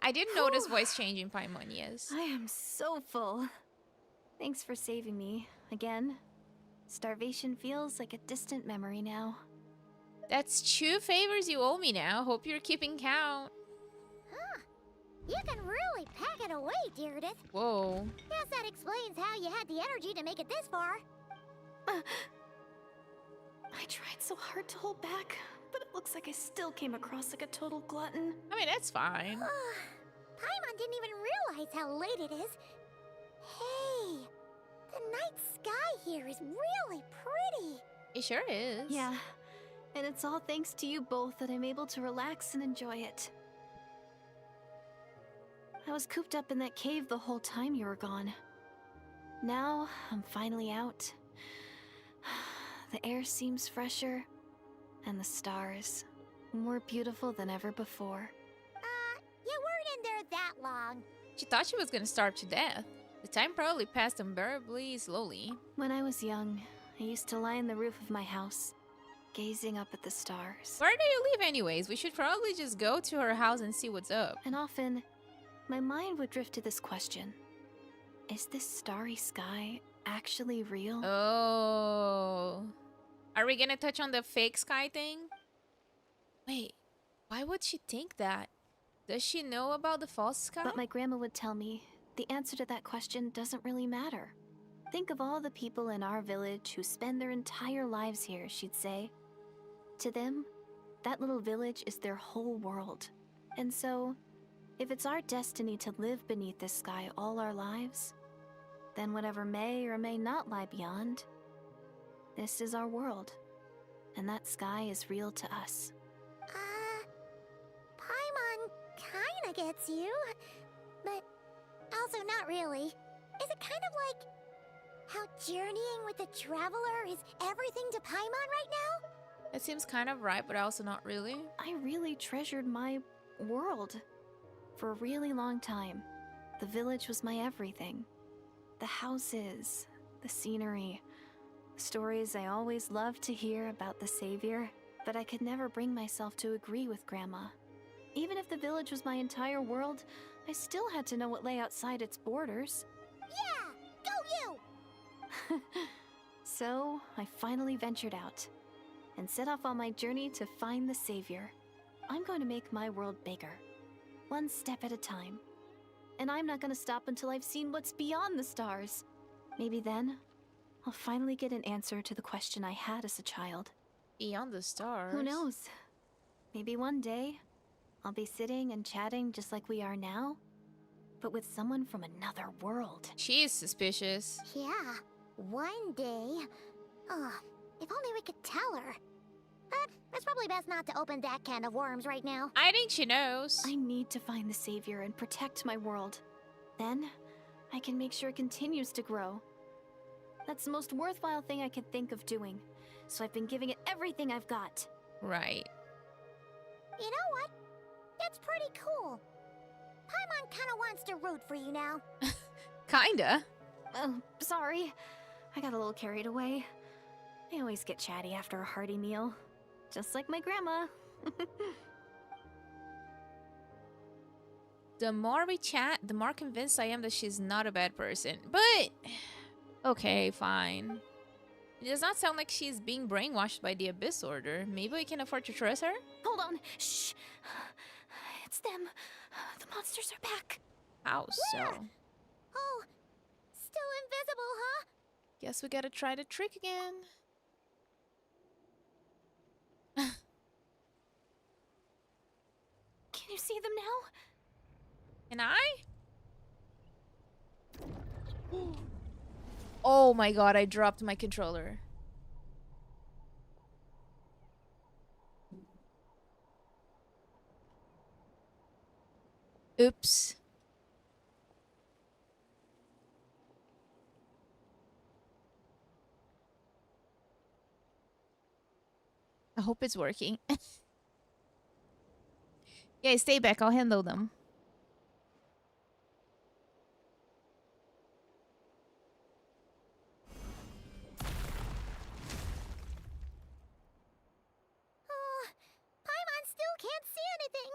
I did notice voice changing Paimon, yes. I am so full. Thanks for saving me, again. Starvation feels like a distant memory now. That's 2 favors you owe me now. Hope you're keeping count. Huh. You can really pack it away, Direidyth. Whoa. Guess that explains how you had the energy to make it this far. I tried so hard to hold back, but it looks like I still came across like a total glutton. I mean, that's fine. Paimon didn't even realize how late it is. Hey, the night sky here is really pretty. It sure is. Yeah, and it's all thanks to you both that I'm able to relax and enjoy it. I was cooped up in that cave the whole time you were gone. Now, I'm finally out. The air seems fresher, and the stars more beautiful than ever before. You weren't in there that long. She thought she was gonna starve to death. The time probably passed unbearably slowly. When I was young, I used to lie on the roof of my house, gazing up at the stars. Where do you live anyways? We should probably just go to her house and see what's up. And often, my mind would drift to this question. Is this starry sky actually real? Oh. Are we gonna touch on the fake sky thing? Wait, why would she think that? Does she know about the false sky? But my grandma would tell me, the answer to that question doesn't really matter. Think of all the people in our village who spend their entire lives here, she'd say. To them, that little village is their whole world. And so, if it's our destiny to live beneath this sky all our lives, then whatever may or may not lie beyond, this is our world. And that sky is real to us. Paimon kinda gets you, but also not really. Is it kind of like how journeying with the traveler is everything to Paimon right now? It seems kind of right, but also not really. I really treasured my world. For a really long time, the village was my everything. The houses, the scenery, the stories I always loved to hear about the Savior, but I could never bring myself to agree with Grandma. Even if the village was my entire world, I still had to know what lay outside its borders. Yeah, go you! So, I finally ventured out and set off on my journey to find the Savior. I'm going to make my world bigger, one step at a time. And I'm not going to stop until I've seen what's beyond the stars. Maybe then, I'll finally get an answer to the question I had as a child. Beyond the stars? Who knows? Maybe one day, I'll be sitting and chatting just like we are now, but with someone from another world. She is suspicious. Yeah, one day. If only we could tell her. But it's probably best not to open that can of worms right now. I think she knows. I need to find the Savior and protect my world. Then, I can make sure it continues to grow. That's the most worthwhile thing I could think of doing. So I've been giving it everything I've got. Right. You know what? That's pretty cool. Paimon kinda wants to root for you now. Kinda. Oh, sorry. I got a little carried away. I always get chatty after a hearty meal. Just like my grandma. The more we chat, the more convinced I am that she's not a bad person. But, okay, fine. It does not sound like she's being brainwashed by the Abyss Order. Maybe we can afford to trust her? Hold on. Shh. It's them. The monsters are back. How so? Oh, still invisible, huh? Guess we gotta try the trick again. Can you see them now? Can I? Oh my god, I dropped my controller. Oops. I hope it's working. Yeah, stay back. I'll handle them. Paimon still can't see anything.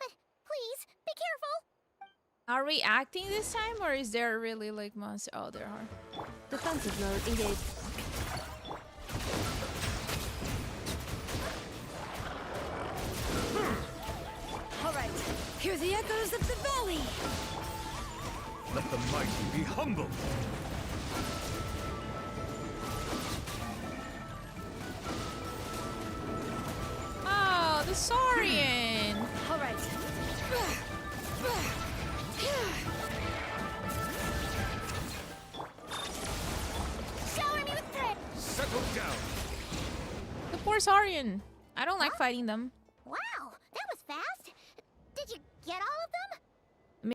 But please, be careful. Are we acting this time, or is there really like monster? Oh, there are. Defensive mode engaged. All right, hear the echoes of the valley. Let the mighty be humbled. Oh, the Saurian. All right. Shower me with thread. Settle down. The poor Saurian. I don't like fighting them. Wow, that was fast. Did you get all of them? Me-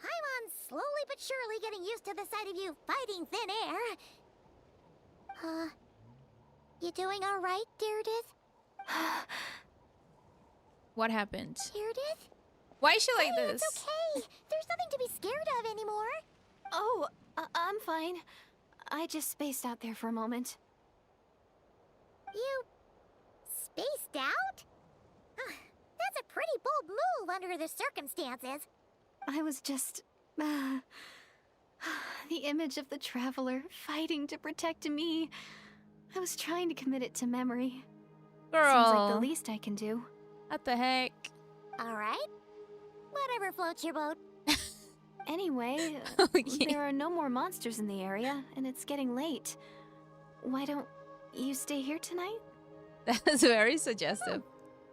Paimon's slowly but surely getting used to the sight of you fighting thin air. You doing all right, Direidyth? What happened? Direidyth? Why is she like Hey, this? It's okay. There's nothing to be scared of anymore. Oh, I'm fine. I just spaced out there for a moment. You spaced out? That's a pretty bold move under the circumstances. I was just... the image of the traveler fighting to protect me. I was trying to commit it to memory. Girl. Seems like the least I can do. What the heck? All right. Whatever floats your boat. Anyway, Okay. there are no more monsters in the area, and it's getting late. Why don't you stay here tonight? That's very suggestive.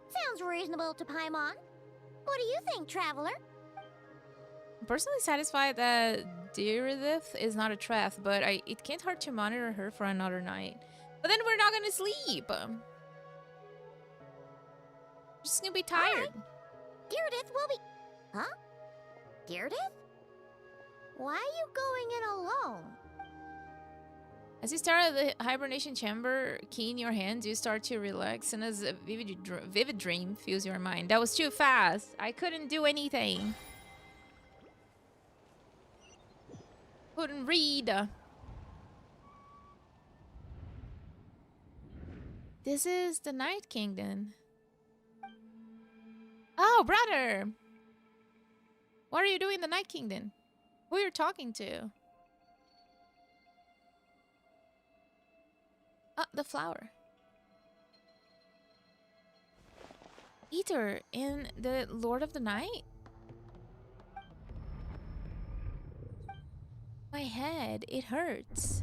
Sounds reasonable to Paimon. What do you think, traveler? I'm personally satisfied that Direidyth is not a threat, but it can't hurt to monitor her for another night. But then we're not gonna sleep. Just gonna be tired. Direidyth will be... Huh? Direidyth? Why are you going in alone? As you stare at the hibernation chamber, key in your hands, you start to relax, and as a vivid dream fills your mind. That was too fast. I couldn't do anything. Couldn't read. This is the Night Kingdom. Oh, brother! What are you doing in the Night Kingdom? Who you're talking to? The flower. Ether in the Lord of the Night? My head, it hurts.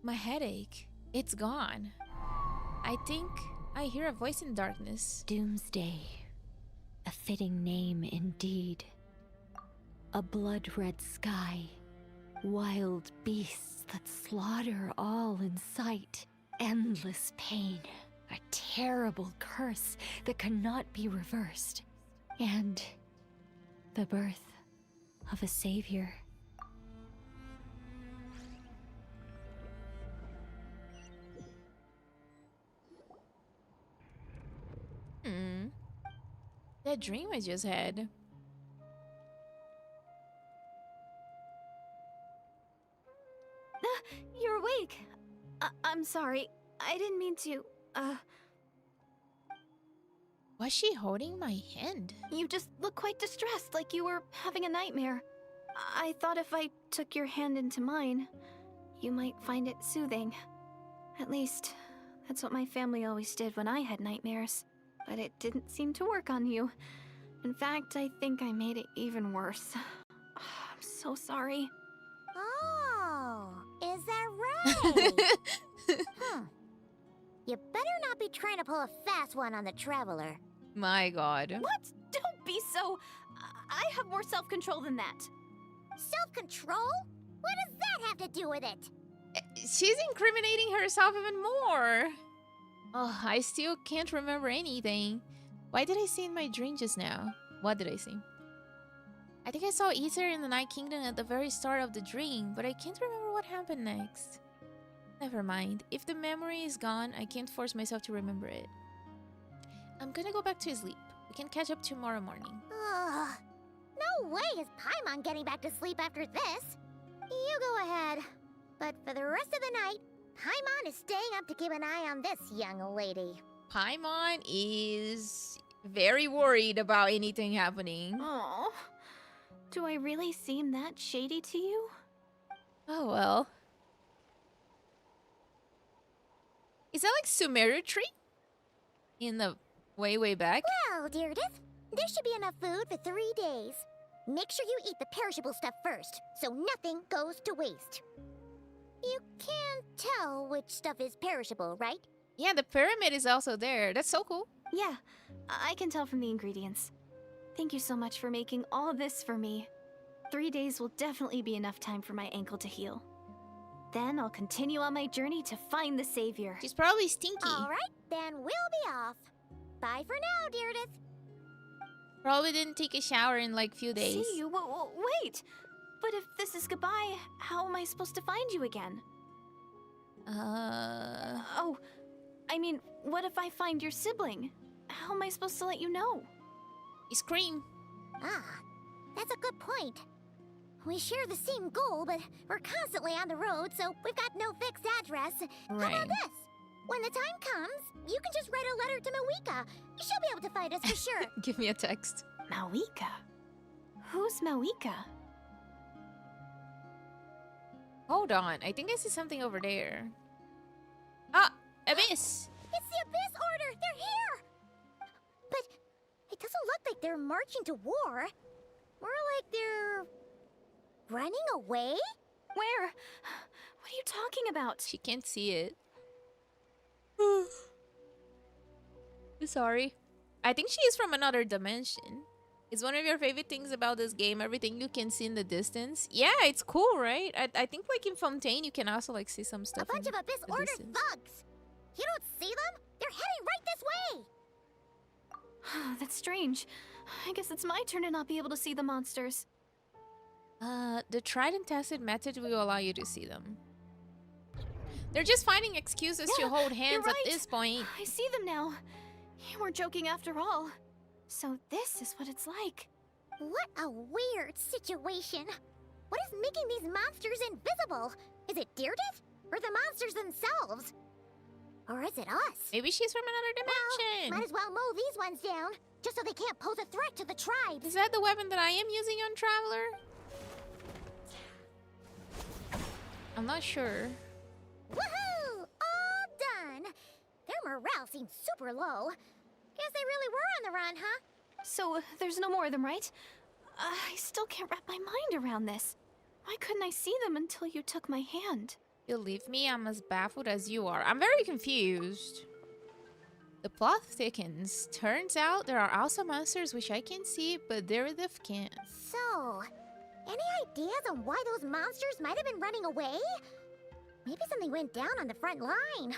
My headache, it's gone. I think I hear a voice in darkness. Doomsday. A fitting name indeed. A blood-red sky. Wild beasts that slaughter all in sight. Endless pain. A terrible curse that cannot be reversed. And the birth of a savior. That dream I just had. You're awake. I'm sorry. I didn't mean to, Was she holding my hand? You just look quite distressed, like you were having a nightmare. I thought if I took your hand into mine, you might find it soothing. At least, that's what my family always did when I had nightmares. But it didn't seem to work on you. In fact, I think I made it even worse. I'm so sorry. Oh, is that right? You better not be trying to pull a fast one on the Traveler. My god. What? Don't be so... I have more self-control than that. Self-control? What does that have to do with it? She's incriminating herself even more. Oh, I still can't remember anything. Why did I see in my dream just now? What did I see? I think I saw Ether in the Night Kingdom at the very start of the dream, but I can't remember what happened next. Never mind. If the memory is gone, I can't force myself to remember it. I'm gonna go back to sleep. We can catch up tomorrow morning. Ugh. No way is Paimon getting back to sleep after this. You go ahead. But for the rest of the night, Paimon is staying up to keep an eye on this young lady. Paimon is very worried about anything happening. Oh, do I really seem that shady to you? Oh well. Is that like Sumeru tree? In the way back? Well, Direidyth, there should be enough food for 3 days. Make sure you eat the perishable stuff first, so nothing goes to waste. You can't tell which stuff is perishable, right? Yeah, the pyramid is also there. That's so cool. Yeah, I can tell from the ingredients. Thank you so much for making all this for me. 3 days will definitely be enough time for my ankle to heal. Then I'll continue on my journey to find the savior. She's probably stinky. Alright, then we'll be off. Bye for now, Direidyth. Probably didn't take a shower in like few days. See you? Wait! But if this is goodbye, how am I supposed to find you again? Oh, I mean, what if I find your sibling? How am I supposed to let you know? You scream. Ah, that's a good point. We share the same goal, but we're constantly on the road, so we've got no fixed address. Right. How about this? When the time comes, you can just write a letter to Mawika. She'll be able to find us for sure. Give me a text. Mawika? Who's Mawika? Hold on. I think I see something over there. Ah! Abyss! It's the Abyss Order! They're here! But it doesn't look like they're marching to war. More like they're... running away? Where? What are you talking about? She can't see it. Sorry. I think she is from another dimension. Is one of your favorite things about this game everything you can see in the distance? Yeah, it's cool, right? I think like in Fontaine you can also like see some stuff. A bunch of Abyss Order thugs! You don't see them? They're heading right this way! That's strange. I guess it's my turn to not be able to see the monsters. The tried and tested method will allow you to see them. They're just finding excuses to hold hands right. at this point. I see them now. You weren't joking after all. So this is what it's like. What a weird situation. What is making these monsters invisible? Is it Direidyth? Or the monsters themselves? Or is it us? Maybe she's from another dimension. Well, might as well mow these ones down, just so they can't pose a threat to the tribes. Is that the weapon that I am using on Traveler? I'm not sure. Woohoo! All done! Their morale seems super low. Guess they really were on the run, huh? So, there's no more of them, right? I still can't wrap my mind around this. Why couldn't I see them until you took my hand? Believe me, I'm as baffled as you are. I'm very confused. The plot thickens. Turns out there are also monsters which I can see, but Direidyth can't. So, any ideas on why those monsters might have been running away? Maybe something went down on the front line.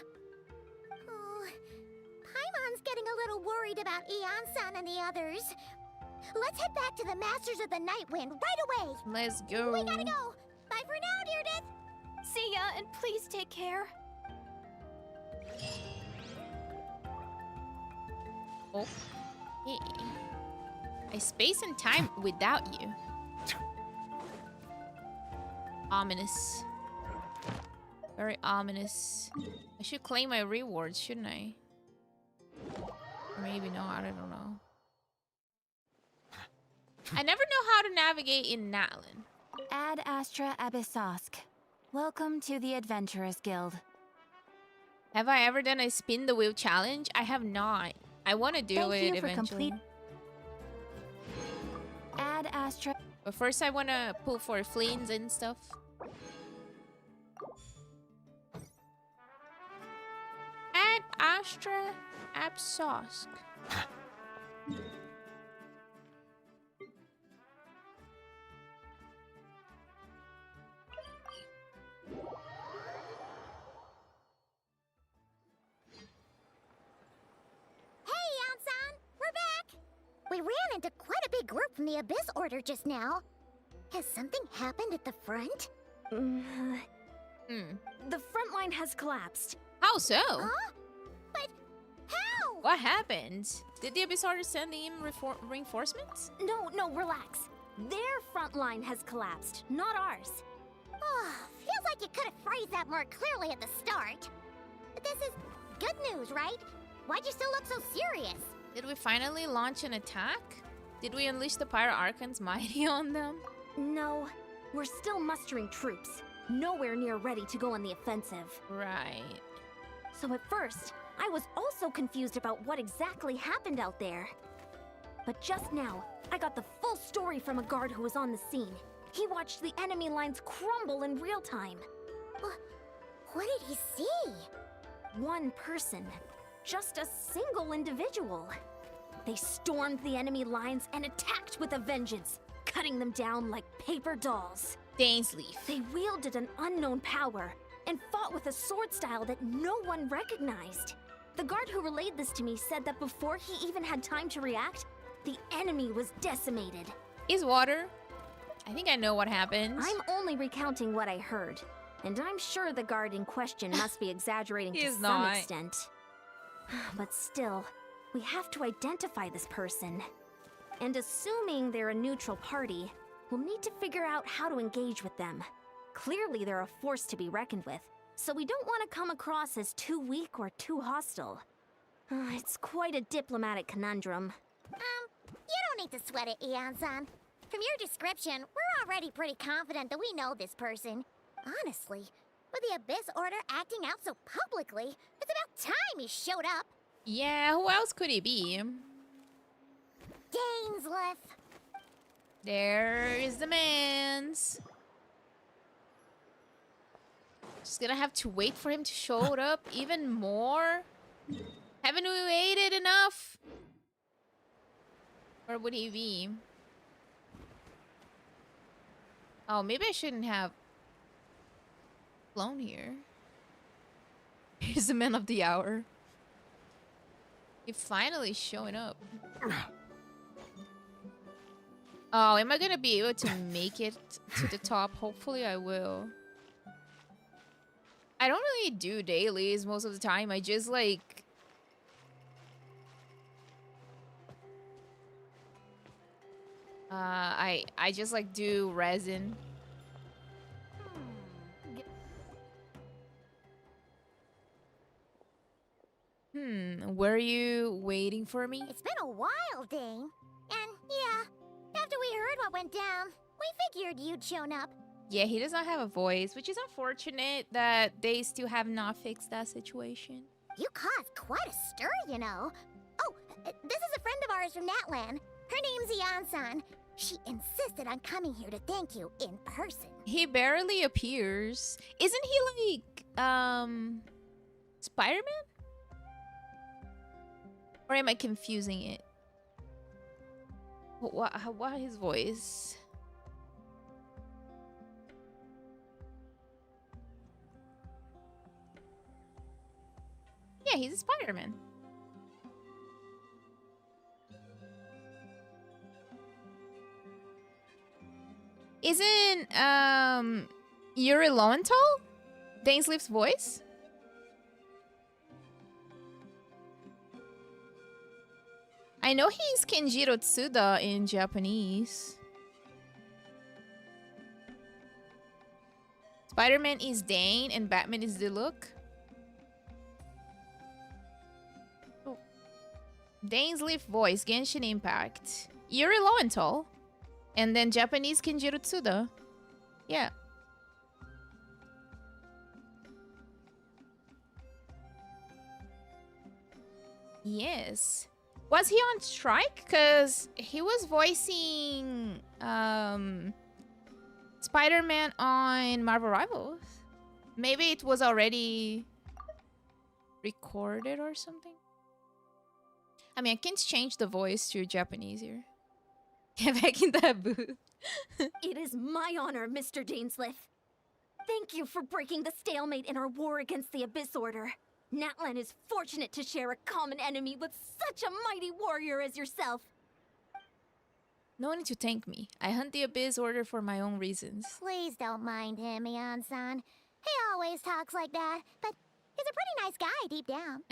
Oh, Paimon's getting a little worried about Ian-san and the others. Let's head back to the Masters of the Night Wind right away. Let's go. We gotta go. Bye for now, Direidyth. See ya, and please take care. Oh. Hey. I space and time without you. Ominous. Very ominous. I should claim my rewards, shouldn't I? Or maybe not, I don't know. I never know how to navigate in Natlin. Ad Astra Abyssosk. Welcome to the Adventurers Guild. Have I ever done a spin the wheel challenge? I have not. I want to do Thank it you for eventually. Ad Astra. But first I want to pull for fleens and stuff. Astra Absosk. Hey, Yansan! We're back! We ran into quite a big group from the Abyss Order just now. Has something happened at the front? The front line has collapsed. How so? Huh? But how? What happened? Did the Abyss Order send in reinforcements? No, relax. Their front line has collapsed, not ours. Oh, feels like you could have phrased that more clearly at the start. But this is good news, right? Why'd you still look so serious? Did we finally launch an attack? Did we unleash the Pyro Archon's mighty on them? No, we're still mustering troops. Nowhere near ready to go on the offensive. Right. So at first, I was also confused about what exactly happened out there. But just now, I got the full story from a guard who was on the scene. He watched the enemy lines crumble in real time. What did he see? One person. Just a single individual. They stormed the enemy lines and attacked with a vengeance, cutting them down like paper dolls. Dainsleif. They wielded an unknown power and fought with a sword style that no one recognized. The guard who relayed this to me said that before he even had time to react, the enemy was decimated. Is water? I think I know what happened. I'm only recounting what I heard, and I'm sure the guard in question must be exaggerating to some extent. But still, we have to identify this person. And assuming they're a neutral party, we'll need to figure out how to engage with them. Clearly they're a force to be reckoned with, so we don't want to come across as too weak or too hostile. It's quite a diplomatic conundrum. You don't need to sweat it, Ian-san. From your description, we're already pretty confident that we know this person. Honestly, with the Abyss Order acting out so publicly, it's about time he showed up. Yeah, who else could he be? Dainsleif. There is the man's. Just gonna have to wait for him to show up even more. Haven't we waited enough? Where would he be? Oh, maybe I shouldn't have flown here. He's the man of the hour. He's finally showing up. Oh, am I gonna be able to make it to the top? Hopefully I will. I don't really do dailies most of the time. I just like... I just like do resin. Were you waiting for me? It's been a while, Dane. And yeah, after we heard what went down, we figured you'd shown up. Yeah, he does not have a voice, which is unfortunate that they still have not fixed that situation. You caused quite a stir, you know. Oh, this is a friend of ours from Natlan. Her name's Ian-san. She insisted on coming here to thank you in person. He barely appears. Isn't he like, Spider-Man? Or am I confusing it? What his voice? Yeah, he's a Spider-Man. Isn't Yuri Lowenthal Dainsleif's voice? I know he's Kenjiro Tsuda in Japanese. Spider-Man is Dane and Batman is the Look. Oh. Dainsleif voice, Genshin Impact. Yuri Lowenthal. And then Japanese Kenjiro Tsuda. Yeah. Yes. Was he on strike? Because he was voicing Spider-Man on Marvel Rivals. Maybe it was already recorded or something? I mean, I can't change the voice to Japanese here. Get back in that booth. It is my honor, Mr. Dainsleif. Thank you for breaking the stalemate in our war against the Abyss Order. Natlan is fortunate to share a common enemy with such a mighty warrior as yourself. No need to thank me. I hunt the Abyss Order for my own reasons. Please don't mind him, Ian-san. He always talks like that, but he's a pretty nice guy deep down.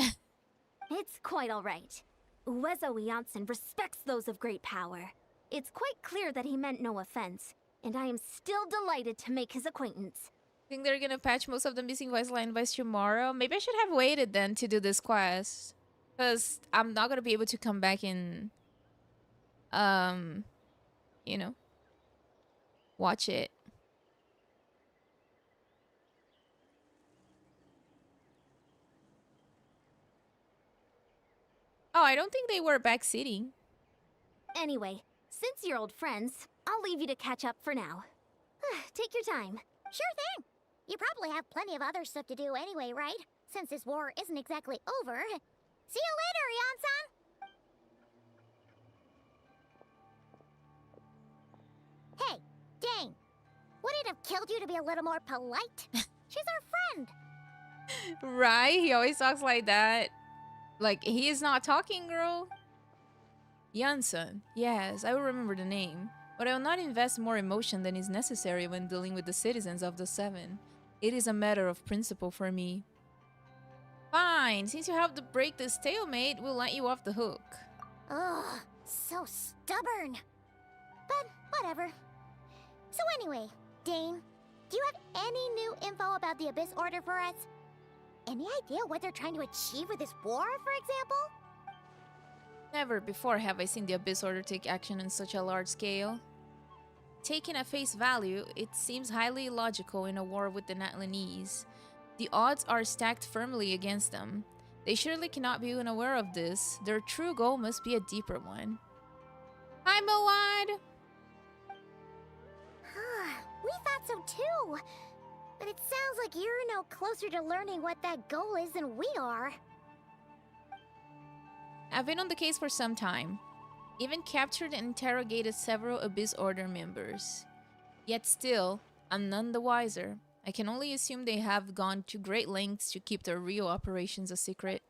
It's quite all right. Uezo Janssen respects those of great power. It's quite clear that he meant no offense, and I am still delighted to make his acquaintance. Think they're gonna patch most of the missing voice line by tomorrow? Maybe I should have waited then to do this quest. Because I'm not gonna be able to come back and you know, watch it. Oh, I don't think they were backseating. Anyway, since you're old friends, I'll leave you to catch up for now. Take your time. Sure thing. You probably have plenty of other stuff to do anyway, right? Since this war isn't exactly over. See you later, Ian-san! Hey, Dane. Would it have killed you to be a little more polite? She's our friend. Right? He always talks like that. Like, he is not talking, girl. Janssen. Yes, I will remember the name. But I will not invest more emotion than is necessary when dealing with the citizens of the Seven. It is a matter of principle for me. Fine, since you have to break the stalemate, we'll let you off the hook. Ugh, so stubborn. But whatever. So anyway, Dane, do you have any new info about the Abyss Order for us? Any idea what they're trying to achieve with this war, for example? Never before have I seen the Abyss Order take action on such a large scale. Taken at face value, it seems highly illogical in a war with the Natlanese. The odds are stacked firmly against them. They surely cannot be unaware of this. Their true goal must be a deeper one. Hi, Moad! We thought so too. But it sounds like you're no closer to learning what that goal is than we are. I've been on the case for some time. Even captured and interrogated several Abyss Order members. Yet still, I'm none the wiser. I can only assume they have gone to great lengths to keep their real operations a secret.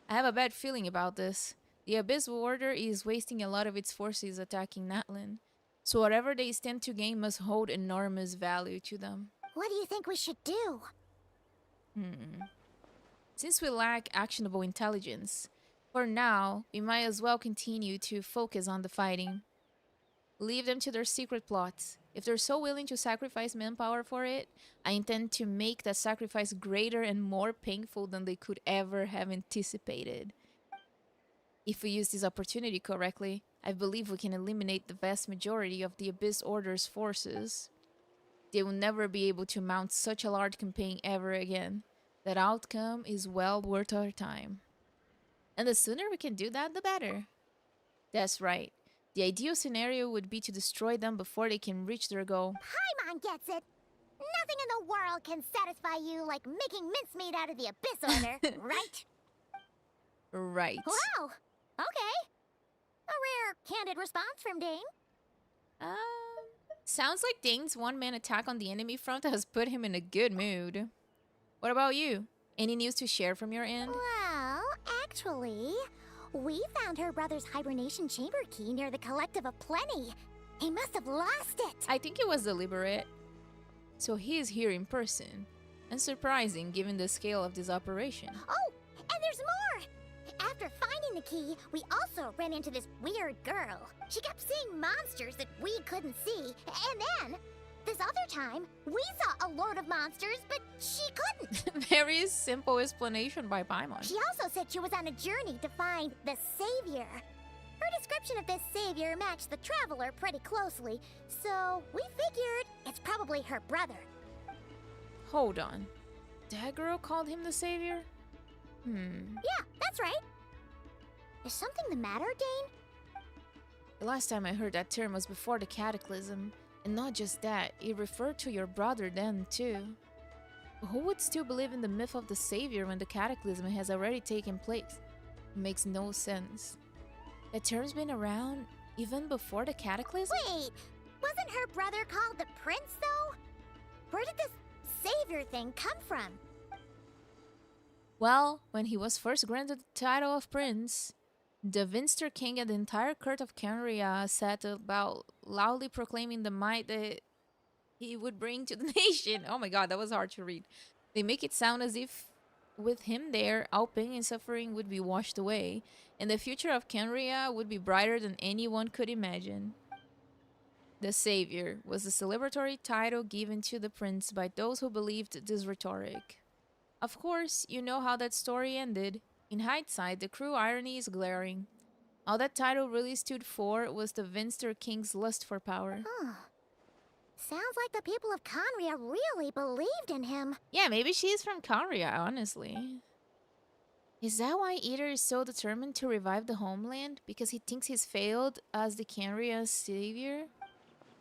I have a bad feeling about this. The Abyss Order is wasting a lot of its forces attacking Natlan. So whatever they stand to gain must hold enormous value to them. What do you think we should do? Since we lack actionable intelligence, for now, we might as well continue to focus on the fighting. Leave them to their secret plots. If they're so willing to sacrifice manpower for it, I intend to make that sacrifice greater and more painful than they could ever have anticipated. If we use this opportunity correctly, I believe we can eliminate the vast majority of the Abyss Order's forces. They will never be able to mount such a large campaign ever again. That outcome is well worth our time. And the sooner we can do that, the better. That's right. The ideal scenario would be to destroy them before they can reach their goal. Paimon gets it. Nothing in the world can satisfy you like making mincemeat out of the Abyss Order, right? Right. Wow. Okay. A rare, candid response from Dane. Sounds like Dane's one-man attack on the enemy front has put him in a good mood. What about you? Any news to share from your end? Well, actually, we found her brother's hibernation chamber key near the Collective of Plenty. He must have lost it. I think it was deliberate. So he is here in person. Unsurprising given the scale of this operation. Oh, and there's more! After finding the key, we also ran into this weird girl. She kept seeing monsters that we couldn't see, and then, this other time, we saw a load of monsters, but she couldn't. Very simple explanation by Paimon. She also said she was on a journey to find the Savior. Her description of this Savior matched the Traveler pretty closely, so we figured it's probably her brother. Hold on. That girl called him the Savior? Yeah, that's right. Is something the matter, Dane? The last time I heard that term was before the Cataclysm. And not just that, it referred to your brother then, too. Who would still believe in the myth of the savior when the cataclysm has already taken place? It makes no sense. The term's been around even before the cataclysm? Wait, wasn't her brother called the prince, though? Where did this savior thing come from? Well, when he was first granted the title of prince, the Vinster king and the entire court of Canria set about loudly proclaiming the might that he would bring to the nation. Oh my god, that was hard to read. They make it sound as if with him there, all pain and suffering would be washed away, and the future of Canria would be brighter than anyone could imagine. The Savior was the celebratory title given to the prince by those who believed this rhetoric. Of course, you know how that story ended. In hindsight, the cruel irony is glaring. All that title really stood for was the Vinster King's lust for power. Huh. Sounds like the people of Conria really believed in him. Yeah, maybe she's from Canria, honestly. Is that why Eder is so determined to revive the homeland? Because he thinks he's failed as the Canria's savior?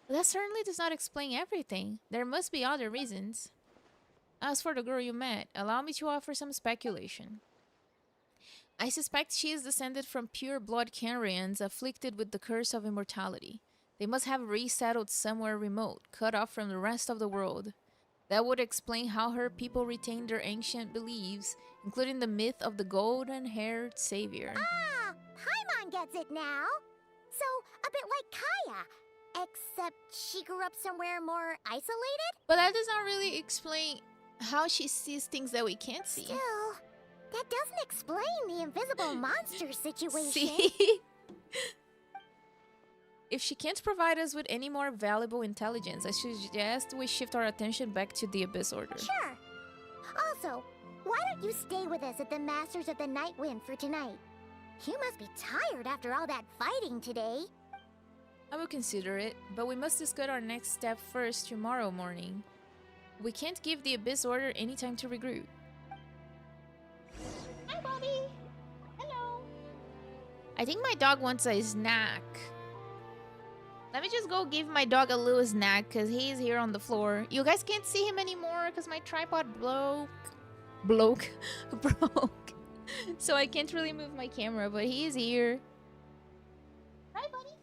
That certainly does not explain everything. There must be other reasons. As for the girl you met, allow me to offer some speculation. I suspect she is descended from pure-blood Canrians afflicted with the curse of immortality. They must have resettled somewhere remote, cut off from the rest of the world. That would explain how her people retained their ancient beliefs, including the myth of the golden-haired savior. Ah, Paimon gets it now. So, a bit like Kaya, except she grew up somewhere more isolated? But that does not really explain how she sees things that we can't see. Still, that doesn't explain the invisible monster situation. See? If she can't provide us with any more valuable intelligence, I suggest we shift our attention back to the Abyss Order. Sure. Also, why don't you stay with us at the Masters of the Night Wind for tonight? You must be tired after all that fighting today. I will consider it, but we must discuss our next step first tomorrow morning. We can't give the Abyss Order any time to regroup. Hi, Bobby. Hello. I think my dog wants a snack. Let me just go give my dog a little snack because he's here on the floor. You guys can't see him anymore because my tripod broke. So I can't really move my camera, but he's here. Hi, buddy.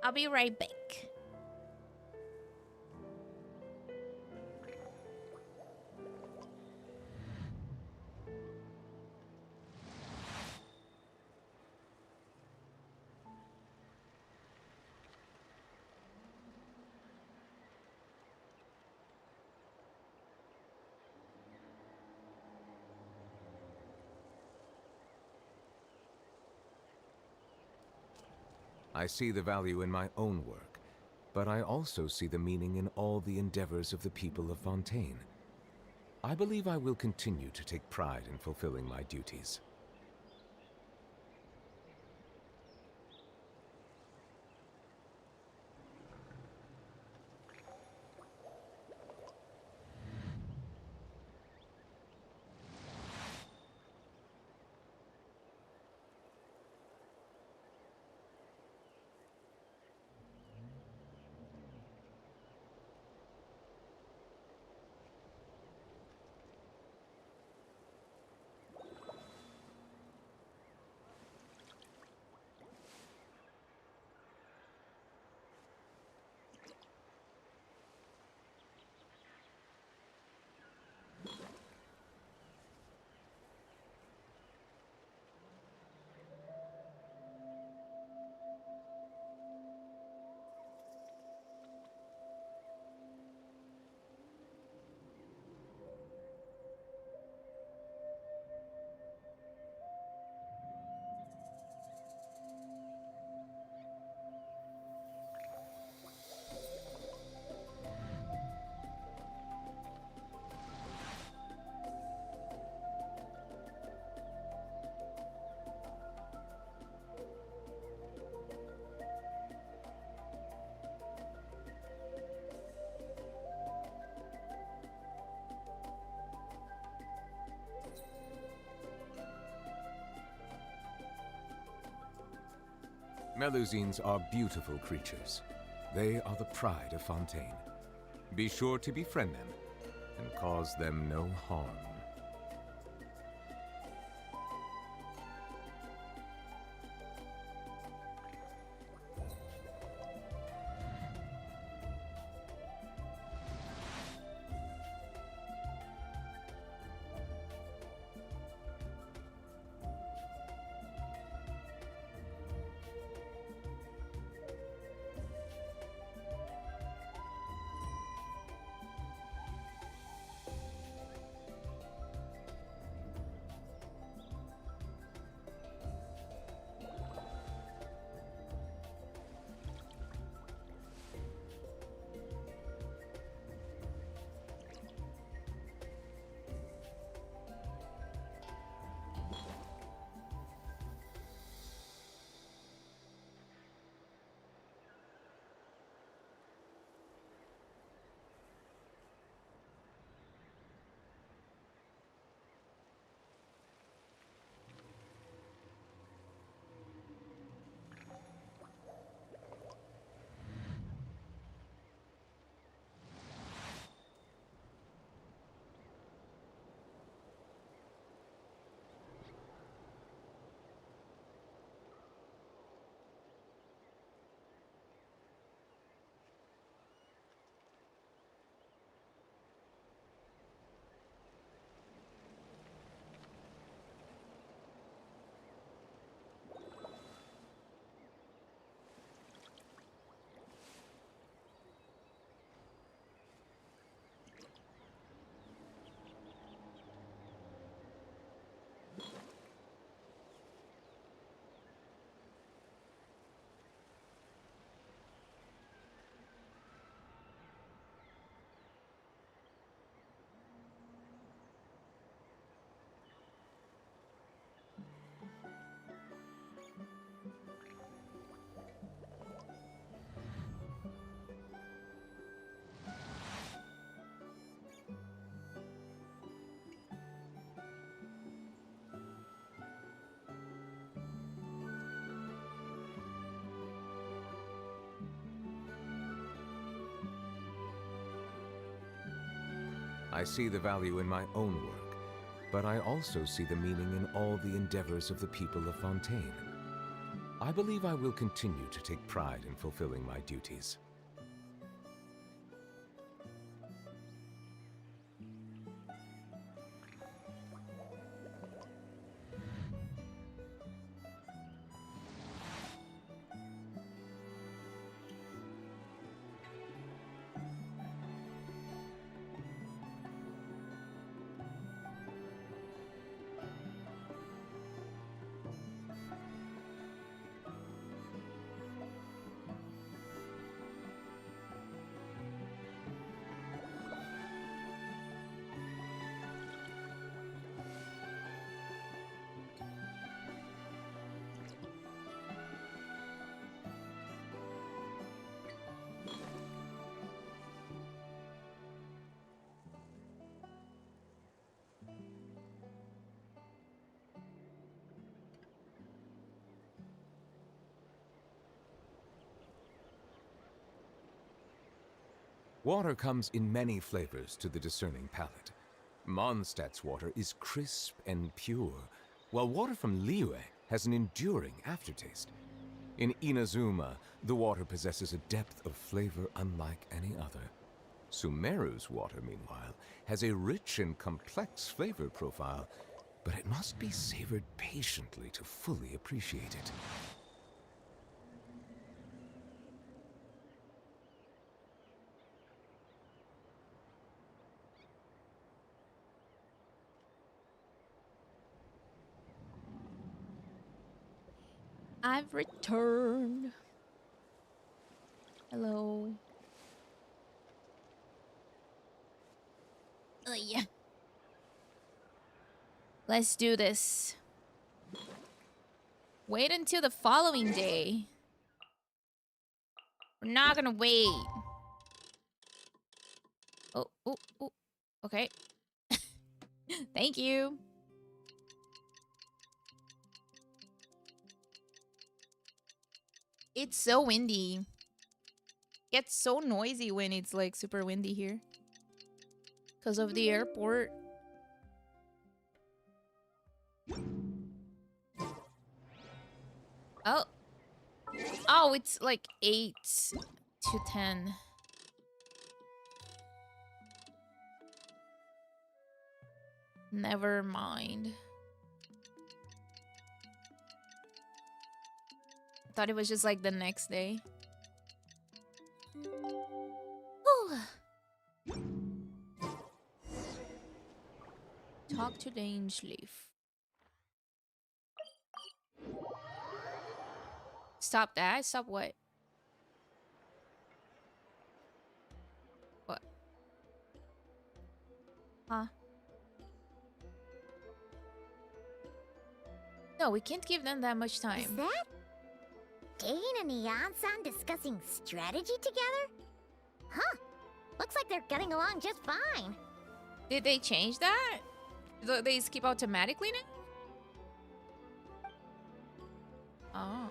I'll be right back. I see the value in my own work, but I also see the meaning in all the endeavors of the people of Fontaine. I believe I will continue to take pride in fulfilling my duties. Melusines are beautiful creatures. They are the pride of Fontaine. Be sure to befriend them and cause them no harm. I see the value in my own work, but I also see the meaning in all the endeavors of the people of Fontaine. I believe I will continue to take pride in fulfilling my duties. Water comes in many flavors to the discerning palate. Mondstadt's water is crisp and pure, while water from Liyue has an enduring aftertaste. In Inazuma, the water possesses a depth of flavor unlike any other. Sumeru's water, meanwhile, has a rich and complex flavor profile, but it must be savored patiently to fully appreciate it. I've returned. Hello. Oh yeah. Let's do this. Wait until the following day. We're not gonna wait. Oh. Okay. Thank you. It's so windy. gets so noisy when it's like super windy here. Because of the airport. Oh. Oh, it's like 8 to 10. Never mind. I thought it was just like the next day. Talk to Dainsleif. Stop that? Stop what? What? Huh? No, we can't give them that much time. Is that Dane and Neon-san discussing strategy together? Huh. Looks like they're getting along just fine. Did they change that? Do they skip automatically now? Oh.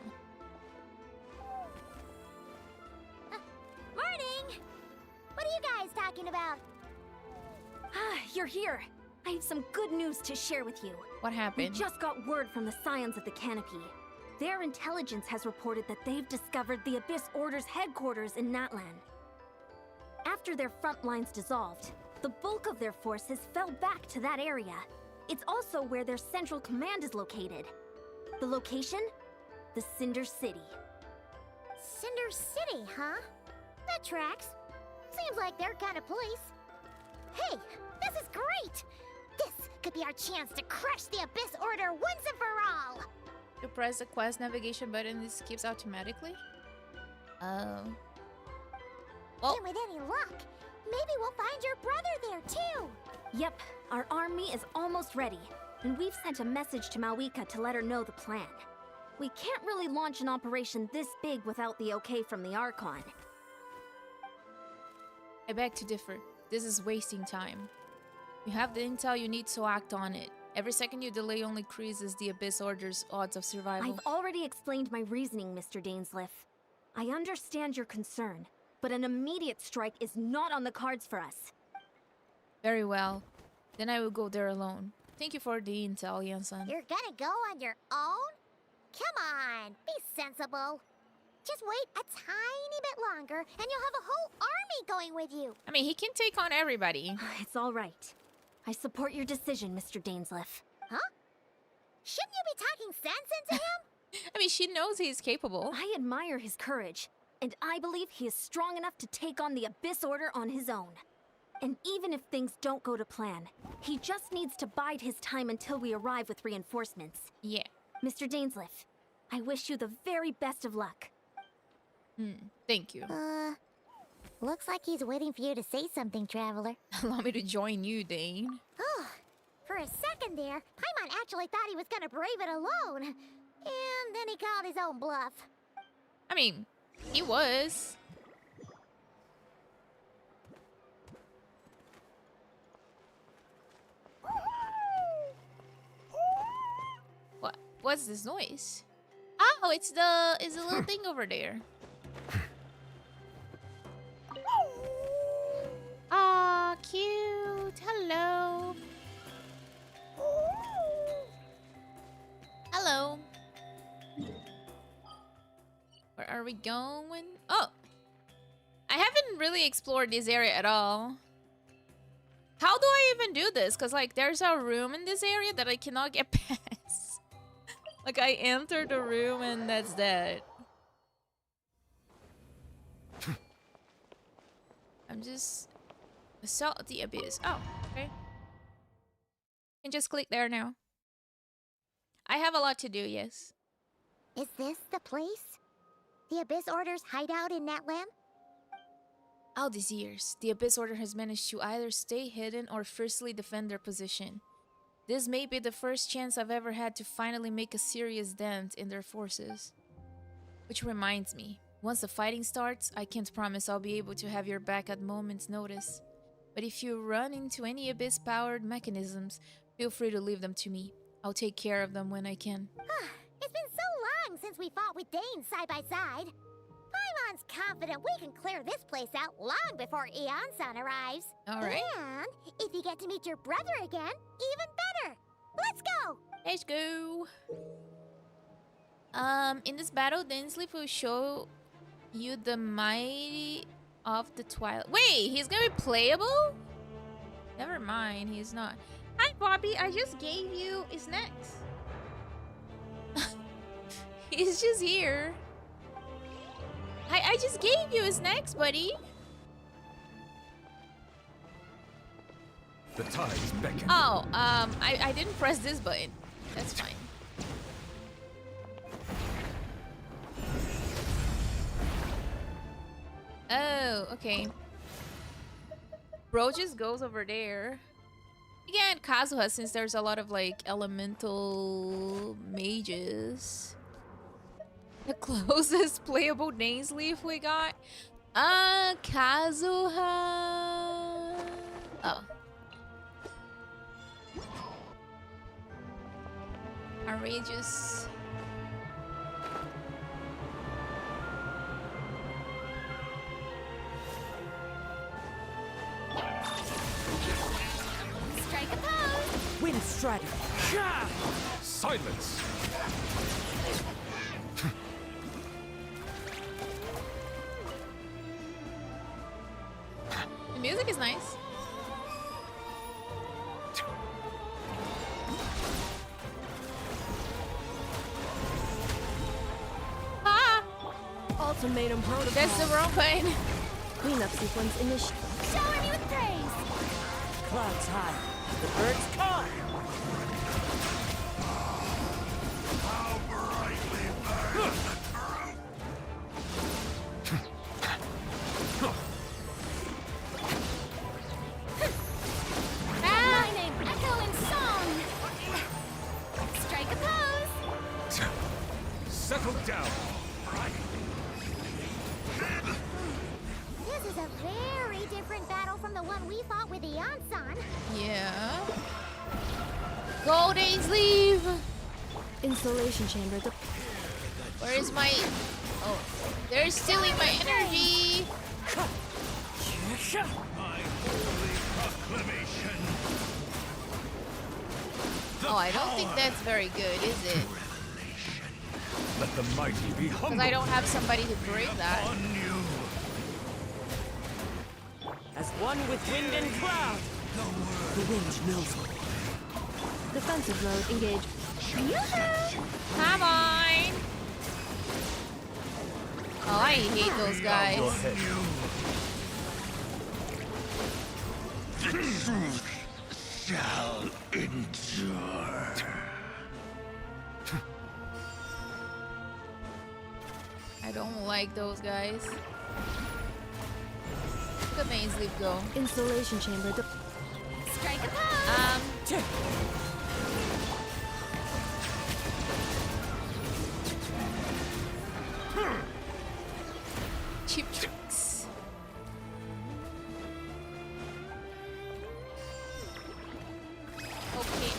Morning! What are you guys talking about? You're here. I have some good news to share with you. What happened? We just got word from the Scions of the Canopy. Their intelligence has reported that they've discovered the Abyss Order's headquarters in Natlan. After their front lines dissolved, the bulk of their forces fell back to that area. It's also where their central command is located. The location? The Cinder City. Cinder City, huh? That tracks. Seems like their kind of place. Hey, this is great! This could be our chance to crush the Abyss Order once and for all! You press the quest navigation button, it skips automatically? Oh. Well, And with any luck, maybe we'll find your brother there too! Yep, our army is almost ready, and we've sent a message to Malwika to let her know the plan. We can't really launch an operation this big without the okay from the Archon. I beg to differ. This is wasting time. You have the intel you need, so act on it. Every second you delay only increases the Abyss Order's odds of survival. I've already explained my reasoning, Mr. Dainsleif. I understand your concern, but an immediate strike is not on the cards for us. Very well. Then I will go there alone. Thank you for the intel, Yansan. You're gonna go on your own? Come on, be sensible. Just wait a tiny bit longer, and you'll have a whole army going with you. I mean, he can take on everybody. It's all right. I support your decision, Mr. Dainsleif. Huh? Shouldn't you be talking sense into him? I mean, she knows he's capable. I admire his courage, and I believe he is strong enough to take on the Abyss Order on his own. And even if things don't go to plan, he just needs to bide his time until we arrive with reinforcements. Yeah. Mr. Dainsleif, I wish you the very best of luck. Thank you. Looks like he's waiting for you to say something, Traveler. Allow me to join you, Dane. Oh, for a second there, Paimon actually thought he was gonna brave it alone. And then he called his own bluff. I mean, he was. What's this noise? Oh, it's the little thing over there. Aw, cute. Hello. Hello. Where are we going? Oh. I haven't really explored this area at all. How do I even do this? Because, like, there's a room in this area that I cannot get past. Like, I enter the room and that's that. I'm just... Assault the Abyss. Oh, okay. Can just click there now. I have a lot to do, yes. Is this the place? The Abyss Order's hideout in Natlan? All these years, the Abyss Order has managed to either stay hidden or fiercely defend their position. This may be the first chance I've ever had to finally make a serious dent in their forces. Which reminds me, once the fighting starts, I can't promise I'll be able to have your back at moment's notice. But if you run into any Abyss-powered mechanisms, feel free to leave them to me. I'll take care of them when I can. It's been so long since we fought with Dane side by side. Paimon's confident we can clear this place out long before Ian-san arrives. Alright. And if you get to meet your brother again, even better. Let's go! Let's go. In this battle, Dainsleif will show you the might of the Twilight. Wait, he's gonna be playable? Never mind, he's not. Hi, Bobby. I just gave you his next. He's just here. I just gave you his next, buddy. The tides beckon. Oh, I didn't press this button. That's fine. Oh, okay. Bro just goes over there. Again, Kazuha, since there's a lot of like elemental mages. The closest playable Dainsleif we got. Kazuha. Oh. Outrageous. Strike a pose! Wind Strider. Silence! The music is nice. Ah! Ultimatum protocol. That's the wrong button. Cleanup sequence initiated. Shower me with praise! Clouds high. The birds caught. How brightly burns the truth! My name echo in song! Strike a pose! Settle down. This is a very different battle from the one we fought with Ian-san. Yeah. Go, Dainsleif! Insulation chamber. Where is my... Oh, they're stealing my energy! My holy proclamation! Oh, I don't think that's very good, is it? Let the mighty be humble. Because I don't have somebody to break that. On you! As one with wind and cloud. The wind knows me. Defensive mode engaged. Come on! Oh, I hate those guys. The truth shall endure. I don't like those guys. Look at Dainsleif go. Insulation chamber. Strike a pose! Cheap tricks.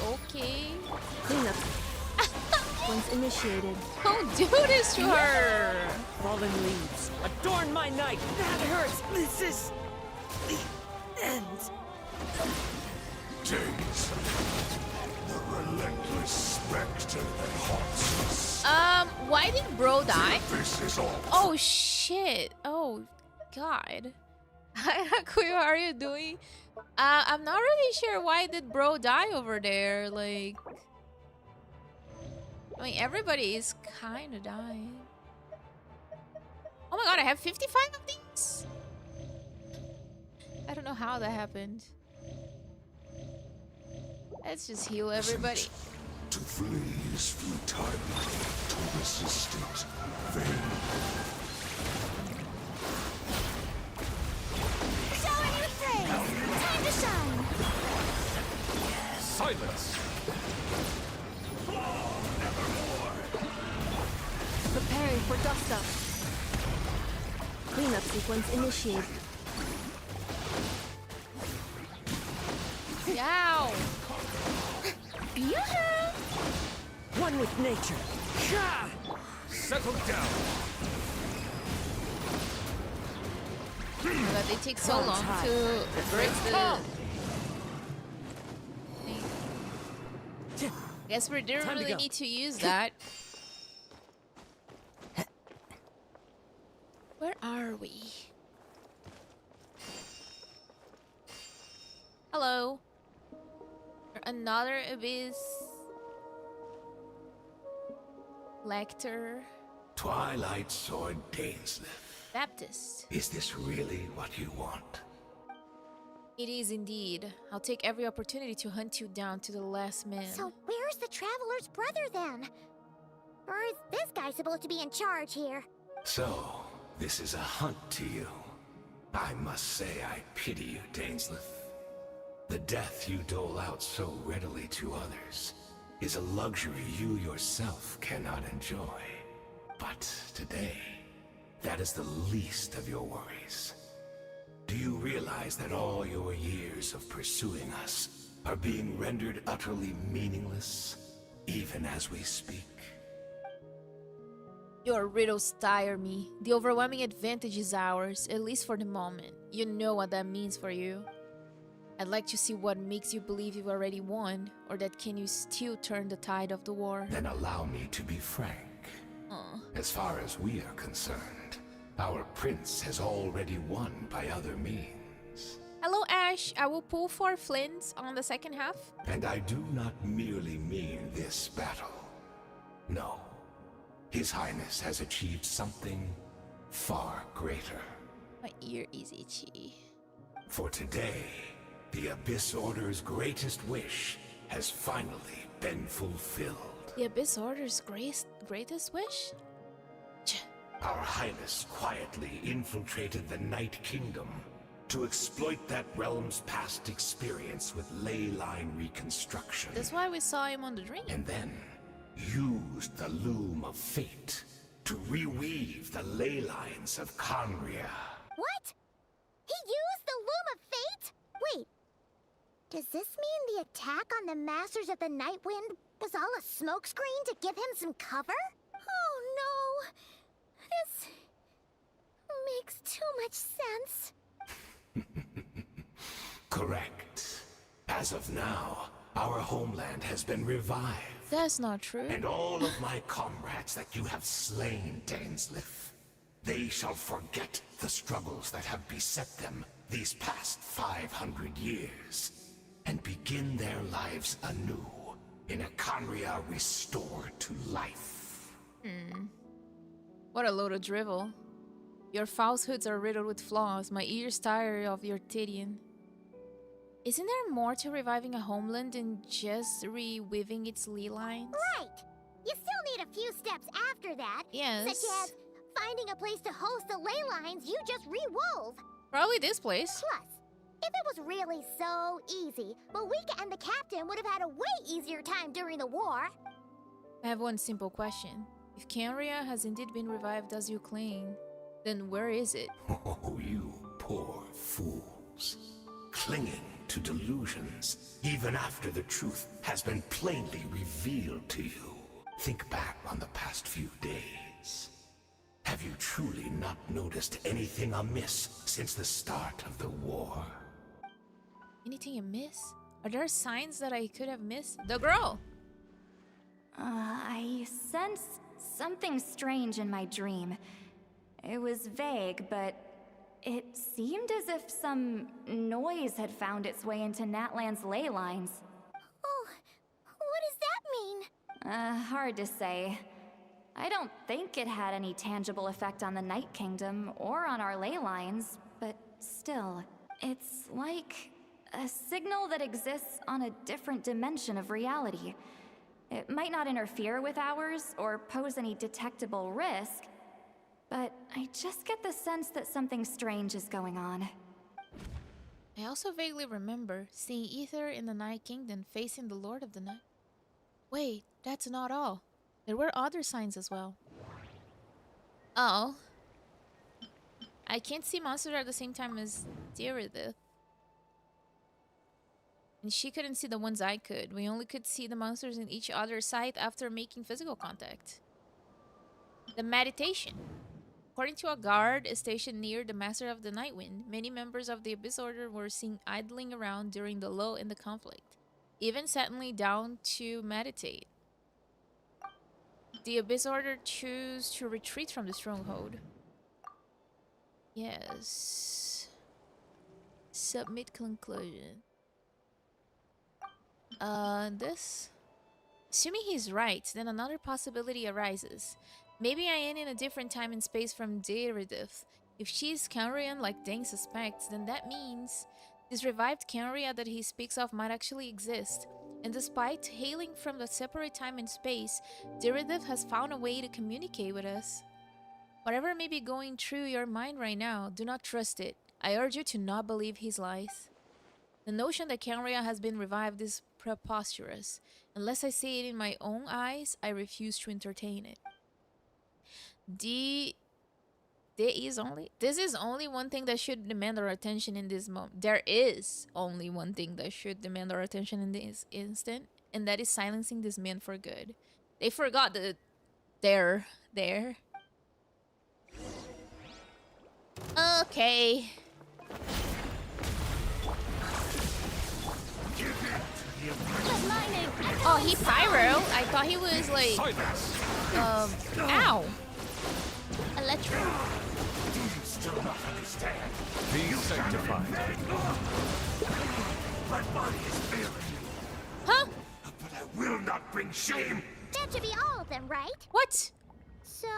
Okay. Cleanup. Once initiated. Don't do this to her! Fallen leaves. Adorn my night. That hurts. This is the end. Days. The relentless specter that haunts us. Why did bro die? This is all. Oh shit. Oh god. What are you doing? I'm not really sure why did bro die over there. Like, I mean, everybody is kind of dying. Oh my god, I have 55 of these? I don't know how that happened. Let's just heal everybody. To flee is futile. To resist it, vain. Shower me with praise! Time to shine! Silence! Preparing for dust up. Cleanup sequence initiated. Yow! One with nature. Settle down. That they take so long to break the thing. Guess we didn't really need to use that. Where are we? Hello. Another abyss. Lector. Twilight Sword Dainsleif. Baptist. Is this really what you want? It is indeed. I'll take every opportunity to hunt you down to the last man. So where's the Traveler's brother then? Or is this guy supposed to be in charge here? So, this is a hunt to you. I must say I pity you, Dainsleif. The death you dole out so readily to others is a luxury you yourself cannot enjoy. But today, that is the least of your worries. Do you realize that all your years of pursuing us are being rendered utterly meaningless, even as we speak? Your riddles tire me. The overwhelming advantage is ours, at least for the moment. You know what that means for you. I'd like to see what makes you believe you've already won, or that can you still turn the tide of the war. Then allow me to be frank. As far as we are concerned, our prince has already won by other means. Hello, Ash. I will pull for Flint on the second half. And I do not merely mean this battle. No. His Highness has achieved something far greater. My ear is itchy. For today, the Abyss Order's greatest wish has finally been fulfilled. The Abyss Order's greatest wish? Our Highness quietly infiltrated the Night Kingdom to exploit that realm's past experience with ley line reconstruction. That's why we saw him on the dream. And then used the Loom of Fate to reweave the ley lines of Conria. What? He used the Loom of Fate? Wait. Does this mean the attack on the Masters of the Night Wind was all a smokescreen to give him some cover? Oh no. This makes too much sense. Correct. As of now, our homeland has been revived. That's not true. And all of my comrades that you have slain, Dainsleif, they shall forget the struggles that have beset them these past 500 years, and begin their lives anew in a Conria restored to life. What a load of drivel. Your falsehoods are riddled with flaws. My ears tire of your Tidian. Isn't there more to reviving a homeland than just reweaving its ley lines? Right! You still need a few steps after that. Yes. Such as finding a place to host the ley lines you just rewove. Probably this place. Plus, if it was really so easy, Malika and the captain would have had a way easier time during the war. I have one simple question. If Canria has indeed been revived as you claim, then where is it? Oh, you poor fools. Clinging to delusions, even after the truth has been plainly revealed to you. Think back on the past few days. Have you truly not noticed anything amiss since the start of the war? Anything amiss? Are there signs that I could have missed? The girl! I sensed something strange in my dream. It was vague, but it seemed as if some noise had found its way into Natlan's ley lines. Oh, what does that mean? Hard to say. I don't think it had any tangible effect on the Night Kingdom or on our ley lines, but still, it's like a signal that exists on a different dimension of reality. It might not interfere with ours or pose any detectable risk, but I just get the sense that something strange is going on. I also vaguely remember seeing Ether in the Night Kingdom facing the Lord of the Night. Wait, that's not all. There were other signs as well. Oh. I can't see monsters at the same time as Direidyth. And she couldn't see the ones I could. We only could see the monsters in each other's sight after making physical contact. The meditation. According to a guard stationed near the Master of the Nightwind, many members of the Abyss Order were seen idling around during the lull in the conflict, even settling down to meditate. The Abyss Order choose to retreat from the stronghold. Yes. Submit conclusion. This? Assuming he's right, then another possibility arises. Maybe I am in a different time and space from Direidyth. If she's Canrian like Dane suspects, then that means this revived Canria that he speaks of might actually exist. And despite hailing from the separate time and space, Direidyth has found a way to communicate with us. Whatever may be going through your mind right now, do not trust it. I urge you to not believe his lies. The notion that Canria has been revived is preposterous. Unless I see it in my own eyes, I refuse to entertain it. This is only one thing that should demand our attention in this moment. There is only one thing that should demand our attention in this instant, and that is silencing this man for good. They forgot that they're there. Okay. Oh, he pyro? I thought he was like ow. Electro. Do you still not understand? Be sanctified. My body is failing me. Huh? But I will not bring shame. That should be all of them, right? What? So,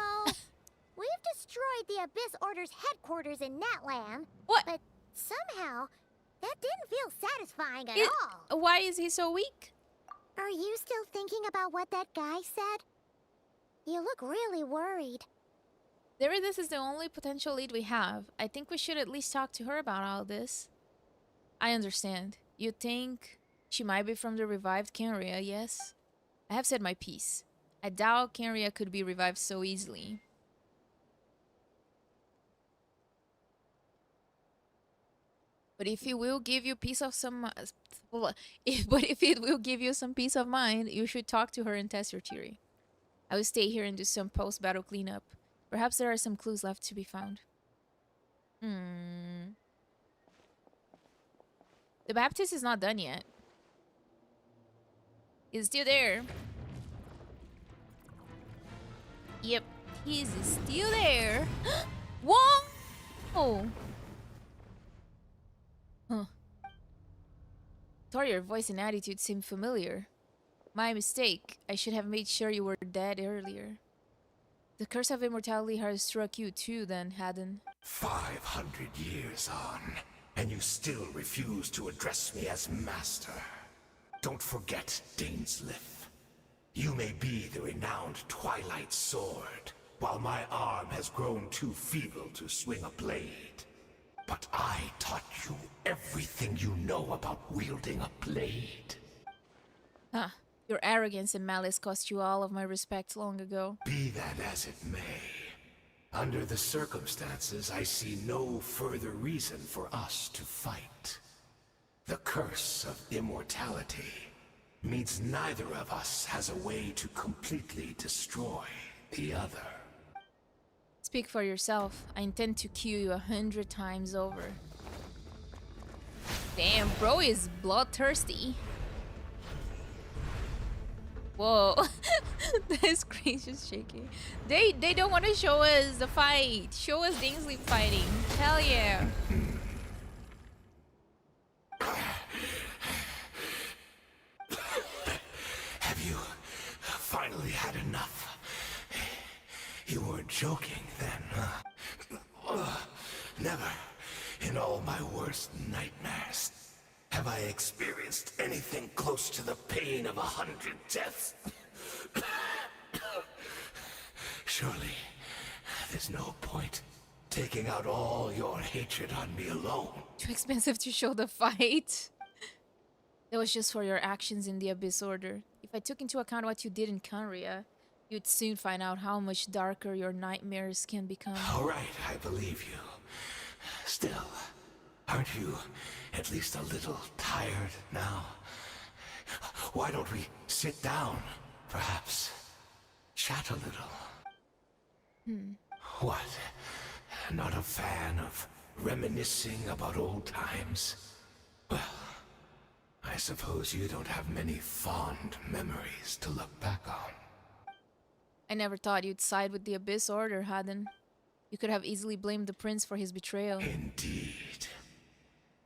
we've destroyed the Abyss Order's headquarters in Natlan. What? But somehow, that didn't feel satisfying at all. Why is he so weak? Are you still thinking about what that guy said? You look really worried. Direidyth is the only potential lead we have. I think we should at least talk to her about all this. I understand. You think she might be from the revived Canria, yes? I have said my piece. I doubt Canria could be revived so easily. But if it will give you peace of some, if it will give you some peace of mind, you should talk to her and test your theory. I will stay here and do some post-battle cleanup. Perhaps there are some clues left to be found. The Baptist is not done yet. He's still there. Yep, he's still there. Whoa! Huh. Thought your voice and attitude seemed familiar. My mistake. I should have made sure you were dead earlier. The curse of immortality has struck you too, then, hadn't? 500 years on, and you still refuse to address me as master. Don't forget, Dainsleif. You may be the renowned Twilight Sword, while my arm has grown too feeble to swing a blade. But I taught you everything you know about wielding a blade. Huh. Your arrogance and malice cost you all of my respect long ago. Be that as it may, under the circumstances, I see no further reason for us to fight. The curse of immortality means neither of us has a way to completely destroy the other. Speak for yourself. I intend to kill you 100 times over. Damn, bro is bloodthirsty. Whoa, the screen's just shaking. They don't want to show us the fight. Show us Dainsleif fighting. Hell yeah. Have you finally had enough? You weren't joking then, huh? Never, in all my worst nightmares, have I experienced anything close to the pain of 100 deaths? Surely, there's no point taking out all your hatred on me alone. Too expensive to show the fight. That was just for your actions in the Abyss Order. If I took into account what you did in Canria, you'd soon find out how much darker your nightmares can become. All right, I believe you. Still, aren't you at least a little tired now? Why don't we sit down, perhaps? Chat a little. What? Not a fan of reminiscing about old times? Well, I suppose you don't have many fond memories to look back on. I never thought you'd side with the Abyss Order, Haden. You could have easily blamed the prince for his betrayal. Indeed.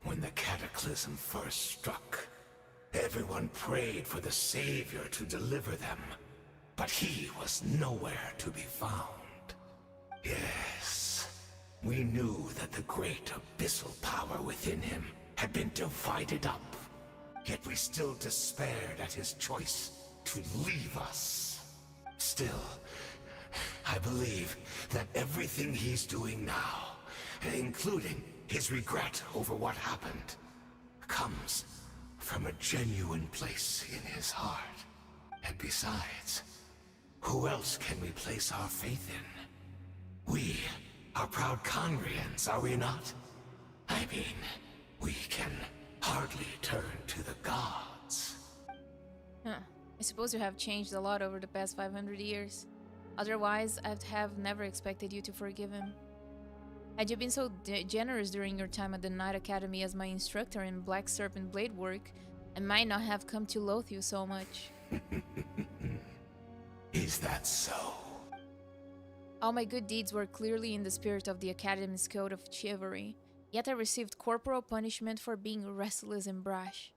When the cataclysm first struck, everyone prayed for the Savior to deliver them, but he was nowhere to be found. Yes, we knew that the great abyssal power within him had been divided up, yet we still despaired at his choice to leave us. Still, I believe that everything he's doing now, including his regret over what happened, comes from a genuine place in his heart. And besides, who else can we place our faith in? We are proud Conrians, are we not? I mean, we can hardly turn to the gods. Huh. I suppose you have changed a lot over the past 500 years. Otherwise, I'd have never expected you to forgive him. Had you been so generous during your time at the Knight Academy as my instructor in Black Serpent blade work, I might not have come to loathe you so much. Is that so? All my good deeds were clearly in the spirit of the Academy's code of chivalry, yet I received corporal punishment for being restless and brash.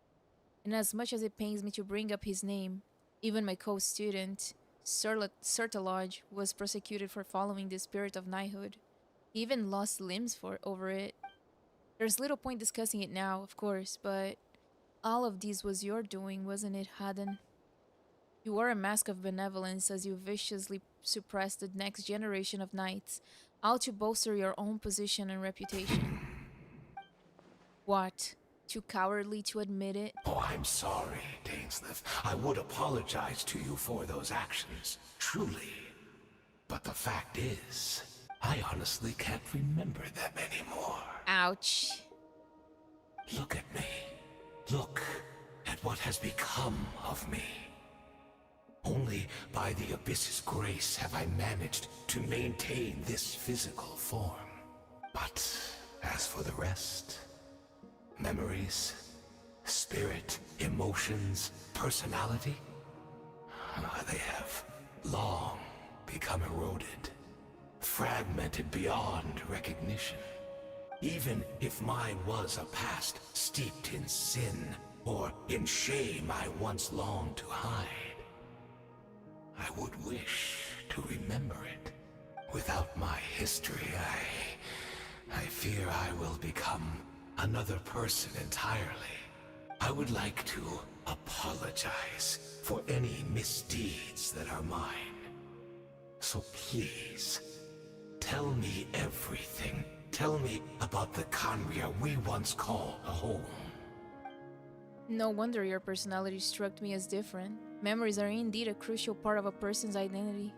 And as much as it pains me to bring up his name, even my co-student, Sertalodge, was prosecuted for following the spirit of knighthood. He even lost limbs over it. There's little point discussing it now, of course, but all of this was your doing, wasn't it, Haden? You wore a mask of benevolence as you viciously suppressed the next generation of knights, all to bolster your own position and reputation. What? Too cowardly to admit it? Oh, I'm sorry, Dainsleif. I would apologize to you for those actions, truly. But the fact is, I honestly can't remember them anymore. Ouch. Look at me. Look at what has become of me. Only by the Abyss's grace have I managed to maintain this physical form. But as for the rest, memories, spirit, emotions, personality, they have long become eroded, fragmented beyond recognition. Even if mine was a past steeped in sin or in shame I once longed to hide, I would wish to remember it. Without my history, I fear I will become another person entirely. I would like to apologize for any misdeeds that are mine. So please, tell me everything. Tell me about the Conria we once called a home. No wonder your personality struck me as different. Memories are indeed a crucial part of a person's identity.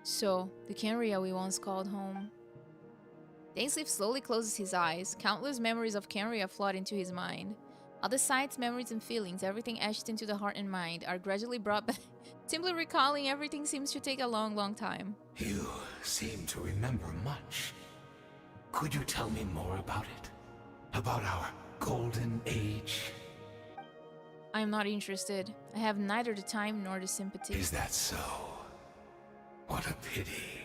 So, the Kenria we once called home. Dainsleif slowly closes his eyes. Countless memories of Kenria flood into his mind. All the sights, memories, and feelings, everything etched into the heart and mind, are gradually brought back. Simply recalling everything seems to take a long, long time. You seem to remember much. Could you tell me more about it? About our golden age? I am not interested. I have neither the time nor the sympathy. Is that so? What a pity.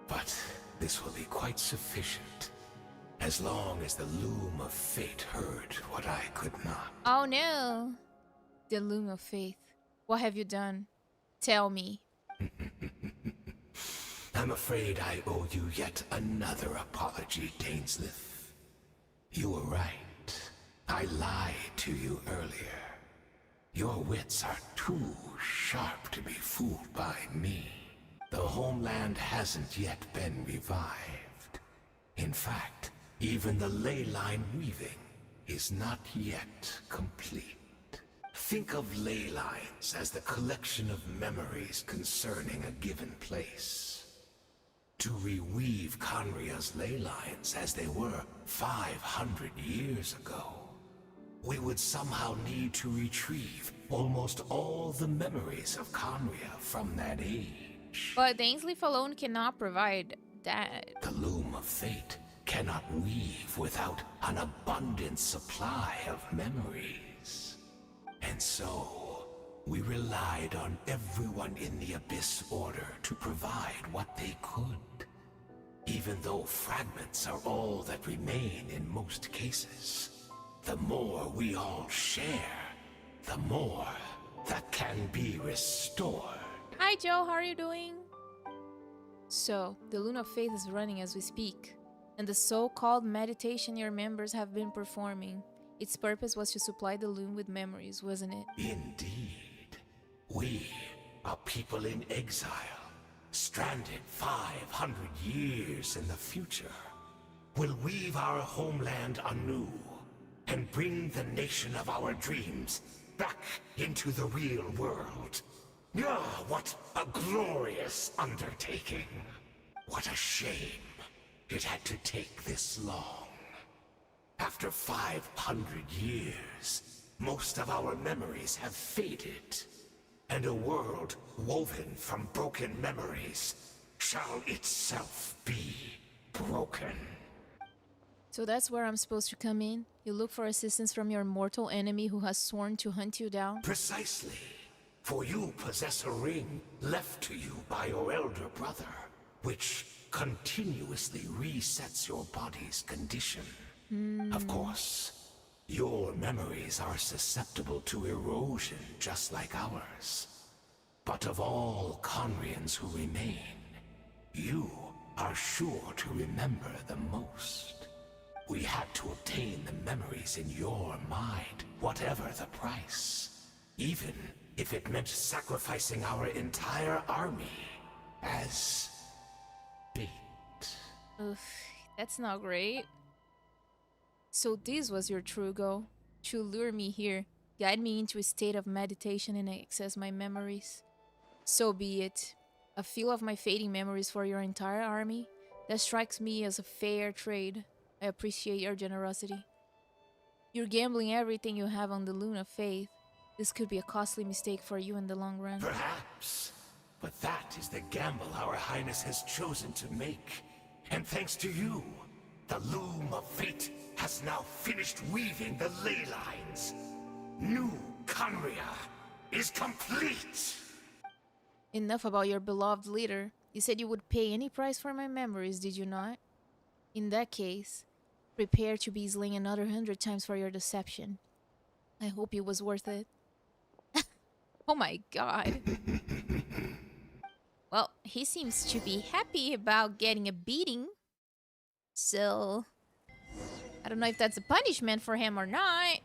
But this will be quite sufficient, as long as the Loom of Fate heard what I could not. Oh no! The Loom of Fate. What have you done? Tell me. I'm afraid I owe you yet another apology, Dainsleif. You were right. I lied to you earlier. Your wits are too sharp to be fooled by me. The homeland hasn't yet been revived. In fact, even the ley line weaving is not yet complete. Think of ley lines as the collection of memories concerning a given place. To reweave Conria's ley lines as they were 500 years ago, we would somehow need to retrieve almost all the memories of Conria from that age. But Dainsleif alone cannot provide that. The Loom of Fate cannot weave without an abundant supply of memories. And so, we relied on everyone in the Abyss Order to provide what they could. Even though fragments are all that remain in most cases, the more we all share, the more that can be restored. Hi Joe, how are you doing? So, the Loom of Fate is running as we speak, and the so-called meditation your members have been performing, its purpose was to supply the Loom with memories, wasn't it? Indeed. We, a people in exile, stranded 500 years in the future, will weave our homeland anew and bring the nation of our dreams back into the real world. Ah, what a glorious undertaking. What a shame it had to take this long. After 500 years, most of our memories have faded, and a world woven from broken memories shall itself be broken. So that's where I'm supposed to come in? You look for assistance from your mortal enemy who has sworn to hunt you down? Precisely. For you possess a ring left to you by your elder brother, which continuously resets your body's condition. Of course, your memories are susceptible to erosion just like ours. But of all Conrians who remain, you are sure to remember the most. We had to obtain the memories in your mind, whatever the price. Even if it meant sacrificing our entire army as bait. Oof, that's not great. So this was your true goal? To lure me here, guide me into a state of meditation and access my memories? So be it. A few of my fading memories for your entire army? That strikes me as a fair trade. I appreciate your generosity. You're gambling everything you have on the Loom of Fate. This could be a costly mistake for you in the long run. Perhaps. But that is the gamble our Highness has chosen to make. And thanks to you, the Loom of Fate has now finished weaving the ley lines. New Conria is complete! Enough about your beloved leader. You said you would pay any price for my memories, did you not? In that case, prepare to be slain another 100 times for your deception. I hope it was worth it. Oh my god. Well, he seems to be happy about getting a beating. So, I don't know if that's a punishment for him or not.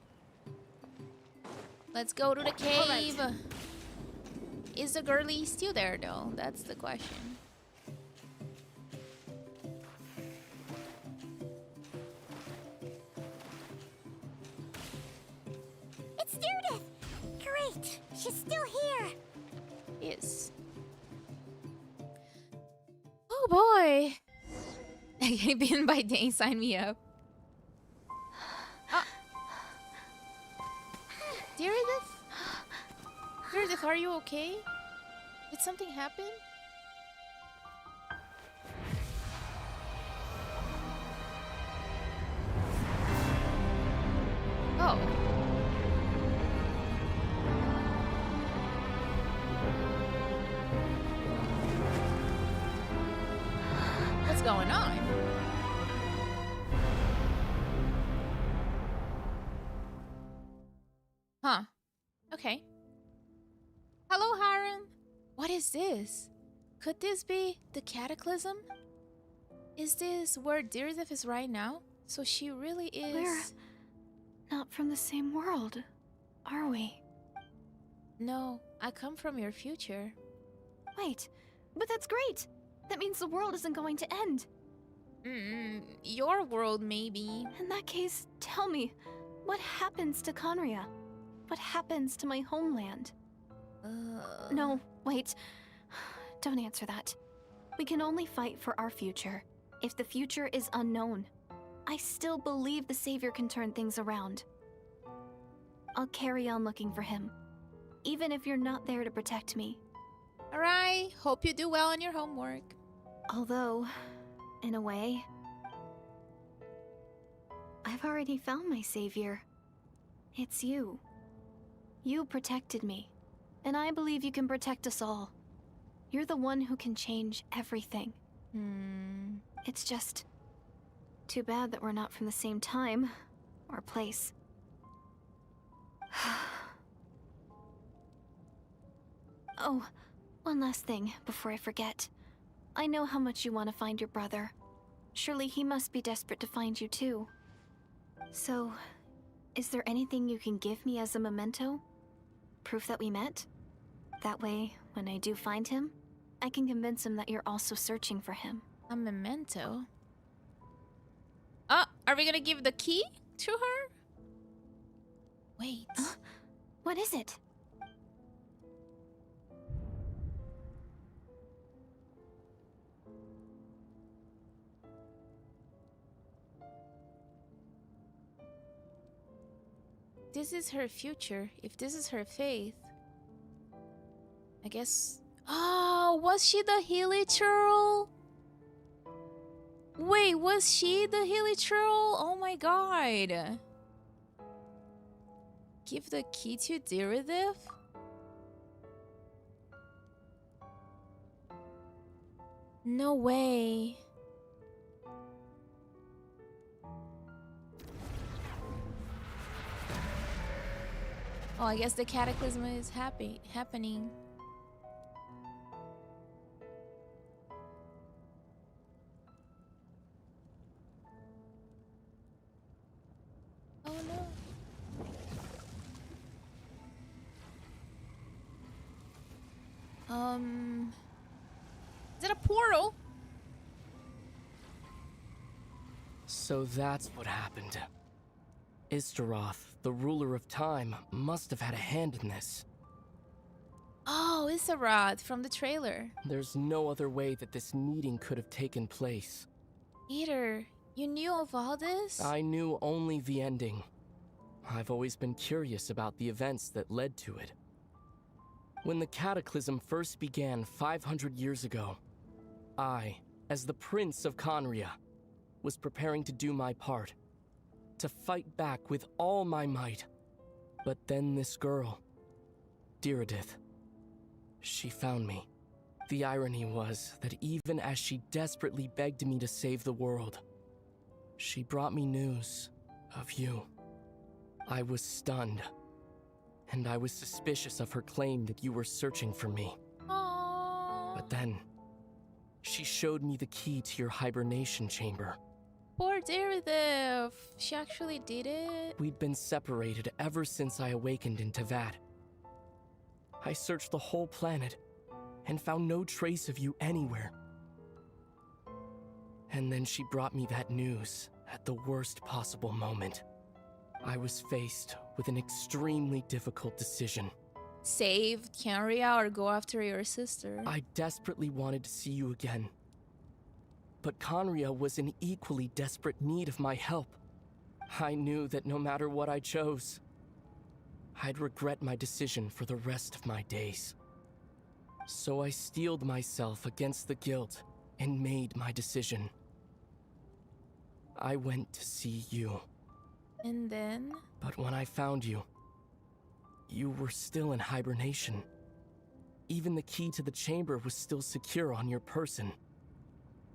Let's go to the cave. Right. Is the girlie still there though? That's the question. It's Direidyth! Great! She's still here! Yes. Oh boy! Getting beaten by Dane, sign me up. Direidyth? Direidyth, are you okay? Did something happen? Oh. What's going on? Huh. Okay. Hello, Hiram. What is this? Could this be the Cataclysm? Is this where Direidyth is right now? So she really is... We're not from the same world, are we? No, I come from your future. Wait, but that's great! That means the world isn't going to end. Your world, maybe. In that case, tell me, what happens to Conria? What happens to my homeland? No, wait. Don't answer that. We can only fight for our future. If the future is unknown, I still believe the Savior can turn things around. I'll carry on looking for him, even if you're not there to protect me. Alright, hope you do well on your homework. Although, in a way. I've already found my savior. It's you. You protected me, and I believe you can protect us all. You're the one who can change everything. It's just too bad that we're not from the same time or place. Oh, one last thing before I forget. I know how much you want to find your brother. Surely he must be desperate to find you too. So, is there anything you can give me as a memento? Proof that we met? That way, when I do find him, I can convince him that you're also searching for him. A memento? Oh, are we gonna give the key to her? Wait. What is it? This is her future. If this is her faith, I guess. Oh, was she the Hilichurl? Wait, was she the Hilichurl? Oh my god. Give the key to Direidyth? No way. Oh, I guess the cataclysm is happening. Oh no. Is it a portal? So that's what happened. Itztli, the ruler of time, must have had a hand in this. Oh, Itztli from the trailer. There's no other way that this meeting could have taken place. Peter, you knew of all this? I knew only the ending. I've always been curious about the events that led to it. When the cataclysm first began 500 years ago, I, as the Prince of Conria, was preparing to do my part, to fight back with all my might. But then this girl, Direidyth, she found me. The irony was that even as she desperately begged me to save the world, she brought me news of you. I was stunned, and I was suspicious of her claim that you were searching for me. Aww. But then, she showed me the key to your hibernation chamber. Poor Direidyth. She actually did it? We'd been separated ever since I awakened in Teyvat. I searched the whole planet and found no trace of you anywhere. And then she brought me that news at the worst possible moment. I was faced with an extremely difficult decision. Save Kian or go after your sister? I desperately wanted to see you again. But Conria was in equally desperate need of my help. I knew that no matter what I chose, I'd regret my decision for the rest of my days. So I steeled myself against the guilt and made my decision. I went to see you. And then? But when I found you, you were still in hibernation. Even the key to the chamber was still secure on your person.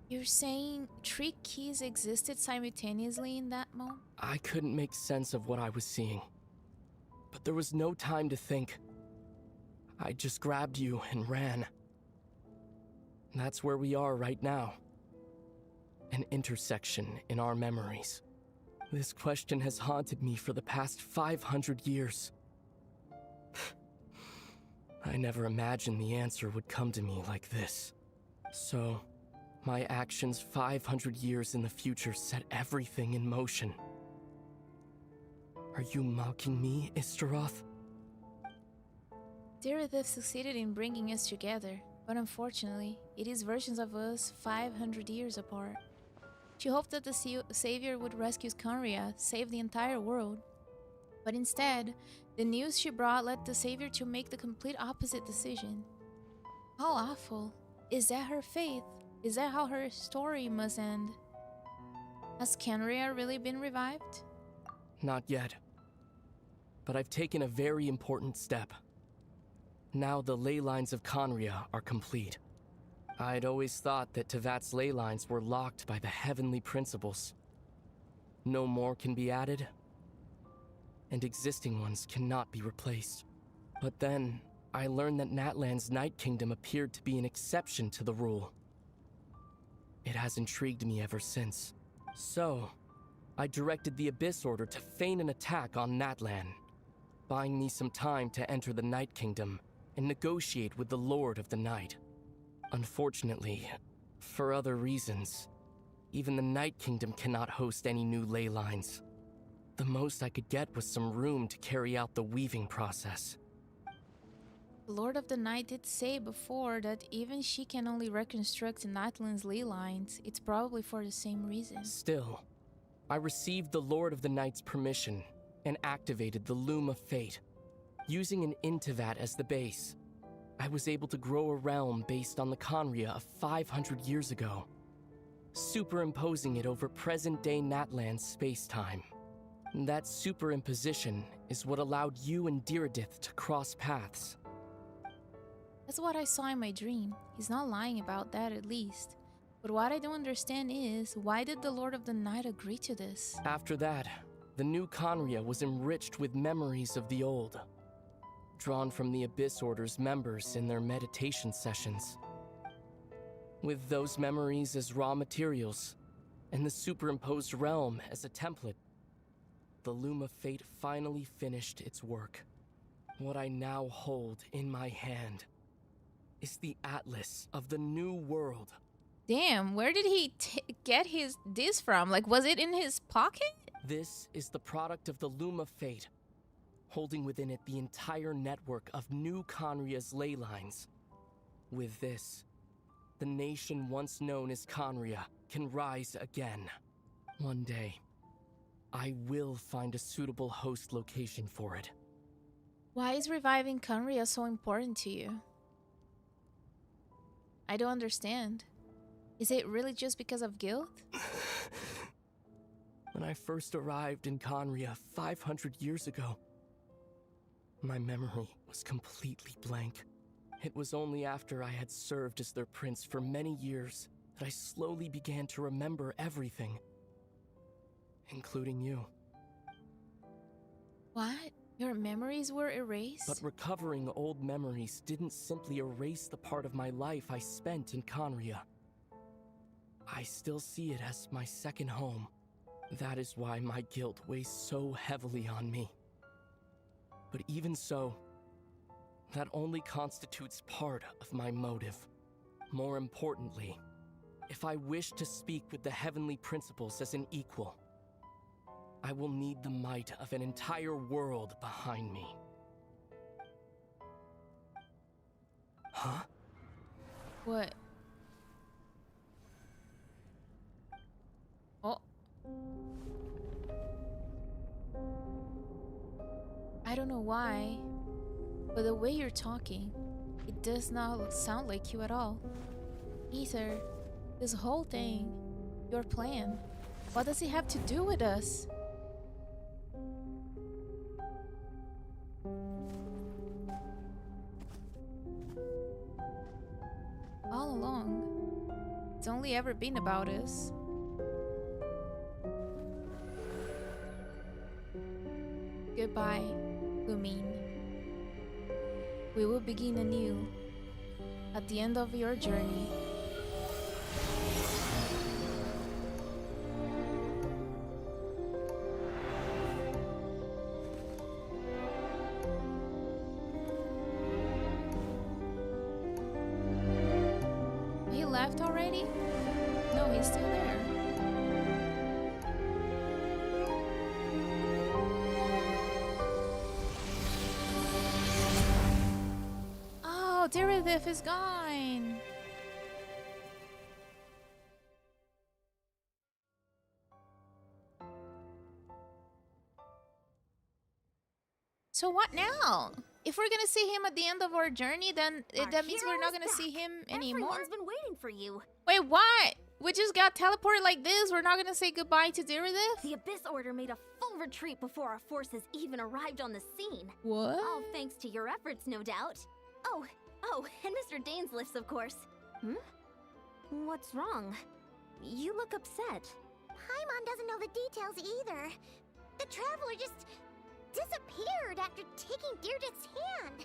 You're saying 3 keys existed simultaneously in that moment? I couldn't make sense of what I was seeing. But there was no time to think. I just grabbed you and ran. That's where we are right now. An intersection in our memories. This question has haunted me for the past 500 years. I never imagined the answer would come to me like this. So, my actions 500 years in the future set everything in motion. Are you mocking me, Itztli? Direidyth succeeded in bringing us together, but unfortunately, it is versions of us 500 years apart. She hoped that the savior would rescue Conria, save the entire world. But instead, the news she brought led the savior to make the complete opposite decision. How awful. Is that her faith? Is that how her story must end? Has Kenria really been revived? Not yet. But I've taken a very important step. Now the ley lines of Conria are complete. I'd always thought that Tevat's ley lines were locked by the heavenly principles. No more can be added, and existing ones cannot be replaced. But then, I learned that Natlan's Night Kingdom appeared to be an exception to the rule. It has intrigued me ever since. So, I directed the Abyss Order to feign an attack on Natlan, buying me some time to enter the Night Kingdom and negotiate with the Lord of the Night. Unfortunately, for other reasons, even the Night Kingdom cannot host any new ley lines. The most I could get was some room to carry out the weaving process. The Lord of the Night did say before that even she can only reconstruct Natlan's ley lines. It's probably for the same reason. Still, I received the Lord of the Night's permission and activated the Loom of Fate. Using an Intivat as the base, I was able to grow a realm based on the Conria of 500 years ago, superimposing it over present-day Natlan's space-time. That superimposition is what allowed you and Direidyth to cross paths. That's what I saw in my dream. He's not lying about that, at least. But what I don't understand is, why did the Lord of the Night agree to this? After that, the new Conria was enriched with memories of the old, drawn from the Abyss Order's members in their meditation sessions. With those memories as raw materials, and the superimposed realm as a template, the Loom of Fate finally finished its work. What I now hold in my hand is the Atlas of the New World. Damn, where did he get this from? Like, was it in his pocket? This is the product of the Loom of Fate, holding within it the entire network of new Conria's ley lines. With this, the nation once known as Conria can rise again. One day, I will find a suitable host location for it. Why is reviving Conria so important to you? I don't understand. Is it really just because of guilt? When I first arrived in Conria 500 years ago, my memory was completely blank. It was only after I had served as their prince for many years that I slowly began to remember everything, including you. What? Your memories were erased? But recovering old memories didn't simply erase the part of my life I spent in Conria. I still see it as my second home. That is why my guilt weighs so heavily on me. But even so, that only constitutes part of my motive. More importantly, if I wish to speak with the heavenly principles as an equal, I will need the might of an entire world behind me. Huh? What? Oh. I don't know why, but the way you're talking, it does not sound like you at all. Ether, this whole thing, your plan, what does it have to do with us? All along, it's only ever been about us. Goodbye, Lumine. We will begin anew at the end of your journey. He left already? No, he's still there. Oh, Direidyth is gone. So what now? if we're gonna see him at the end of our journey, then Our that means we're hero not is gonna see back. him anymore. Everyone's been waiting for you. Wait, what? We just got teleported like this? We're not gonna say goodbye to Direidyth? The Abyss Order made a full retreat before our forces even arrived on the scene. What? All thanks to your efforts, no doubt. Oh, and Mr. Dainsleif's, of course. What's wrong? You look upset. Paimon doesn't know the details either. The traveler just disappeared after taking Deirdre's hand.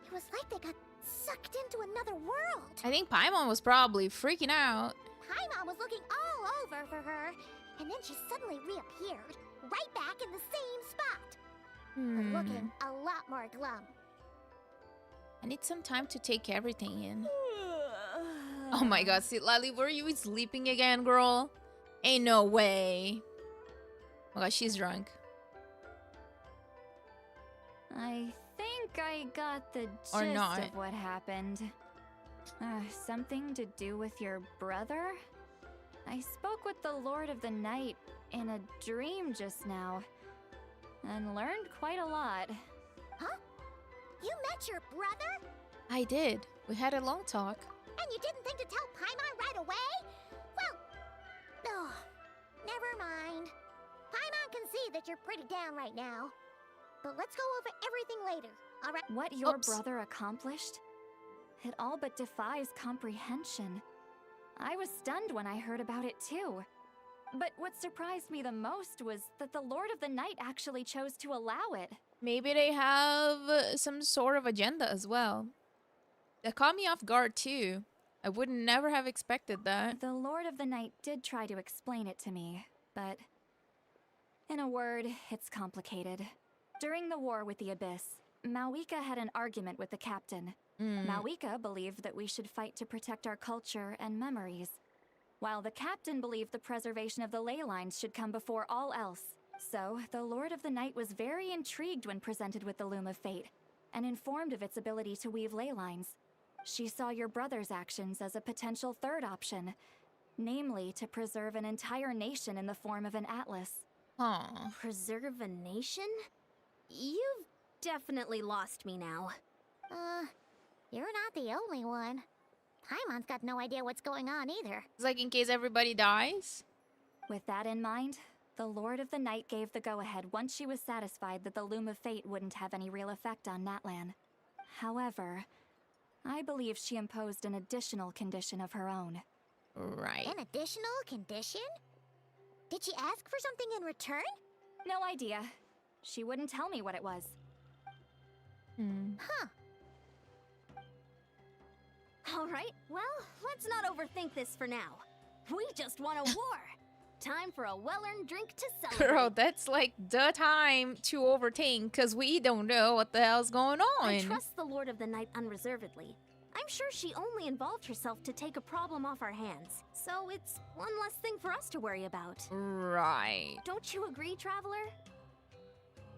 It was like they got sucked into another world. I think Paimon was probably freaking out. Paimon was looking all over for her, and then she suddenly reappeared, right back in the same spot. But looking a lot more glum. I need some time to take everything in. Oh my god, Lali, were you sleeping again, girl? Ain't no way. Oh my god, she's drunk. I think I got the gist Or not. of what happened. Something to do with your brother? I spoke with the Lord of the Night in a dream just now, and learned quite a lot. Huh? You met your brother? I did. We had a long talk. And you didn't think to tell Paimon right away? Well, oh, never mind. Paimon can see that you're pretty down right now. But let's go over everything later, alright? What your Oops. brother accomplished? It all but defies comprehension. I was stunned when I heard about it too. But what surprised me the most was that the Lord of the Night actually chose to allow it. Maybe they have some sort of agenda as well. That caught me off guard too. I would never have expected that. The Lord of the Night did try to explain it to me, but in a word, it's complicated. During the war with the Abyss, Malwika had an argument with the captain. Malwika believed that we should fight to protect our culture and memories, while the captain believed the preservation of the ley lines should come before all else. So, the Lord of the Night was very intrigued when presented with the Loom of Fate, and informed of its ability to weave ley lines. She saw your brother's actions as a potential third option, namely to preserve an entire nation in the form of an atlas. Huh. Preserve a nation? You've definitely lost me now. You're not the only one. Paimon's got no idea what's going on either. It's like in case everybody dies. With that in mind, the Lord of the Night gave the go-ahead once she was satisfied that the Loom of Fate wouldn't have any real effect on Natlan. However, I believe she imposed an additional condition of her own. Right. An additional condition? Did she ask for something in return? No idea. She wouldn't tell me what it was. Huh. Alright, well, let's not overthink this for now. We just won a war. Time for a well-earned drink to celebrate. Girl, that's like the time to overthink, because we don't know what the hell's going on. I trust the Lord of the Night unreservedly. I'm sure she only involved herself to take a problem off our hands. So it's one less thing for us to worry about. Right. Don't you agree, Traveler?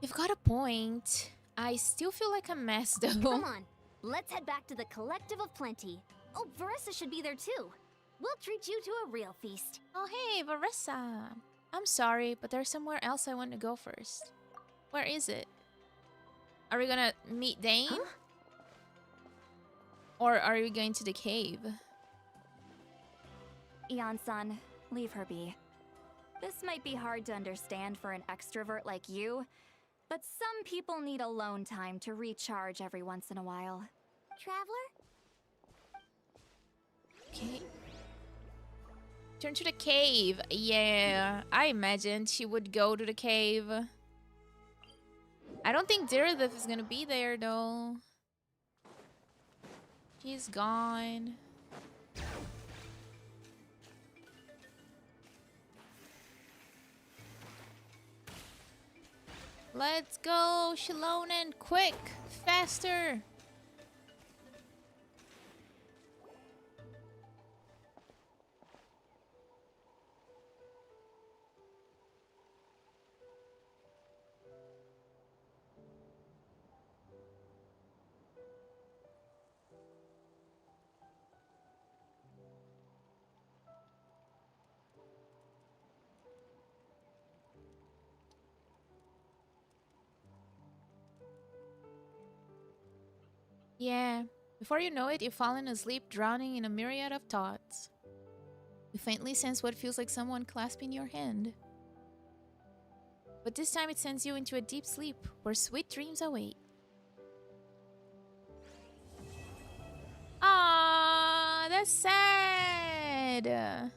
You've got a point. I still feel like a mess, though. Come on, let's head back to the Collective of Plenty. Oh, Varessa should be there too. We'll treat you to a real feast. Oh, hey, Varessa. I'm sorry, but there's somewhere else I want to go first. Where is it? Are we gonna meet Dane? Huh? Or are we going to the cave? Ian-san, leave her be. This might be hard to understand for an extrovert like you, but some people need alone time to recharge every once in a while. Traveler? Okay. Turn to the cave. Yeah, I imagined she would go to the cave. I don't think Direidyth is gonna be there though. She's gone. Let's go, Shalonen, quick, faster. Yeah. Before you know it, you've fallen asleep, drowning in a myriad of thoughts. You faintly sense what feels like someone clasping your hand. But this time it sends you into a deep sleep, where sweet dreams await. Ah, that's sad.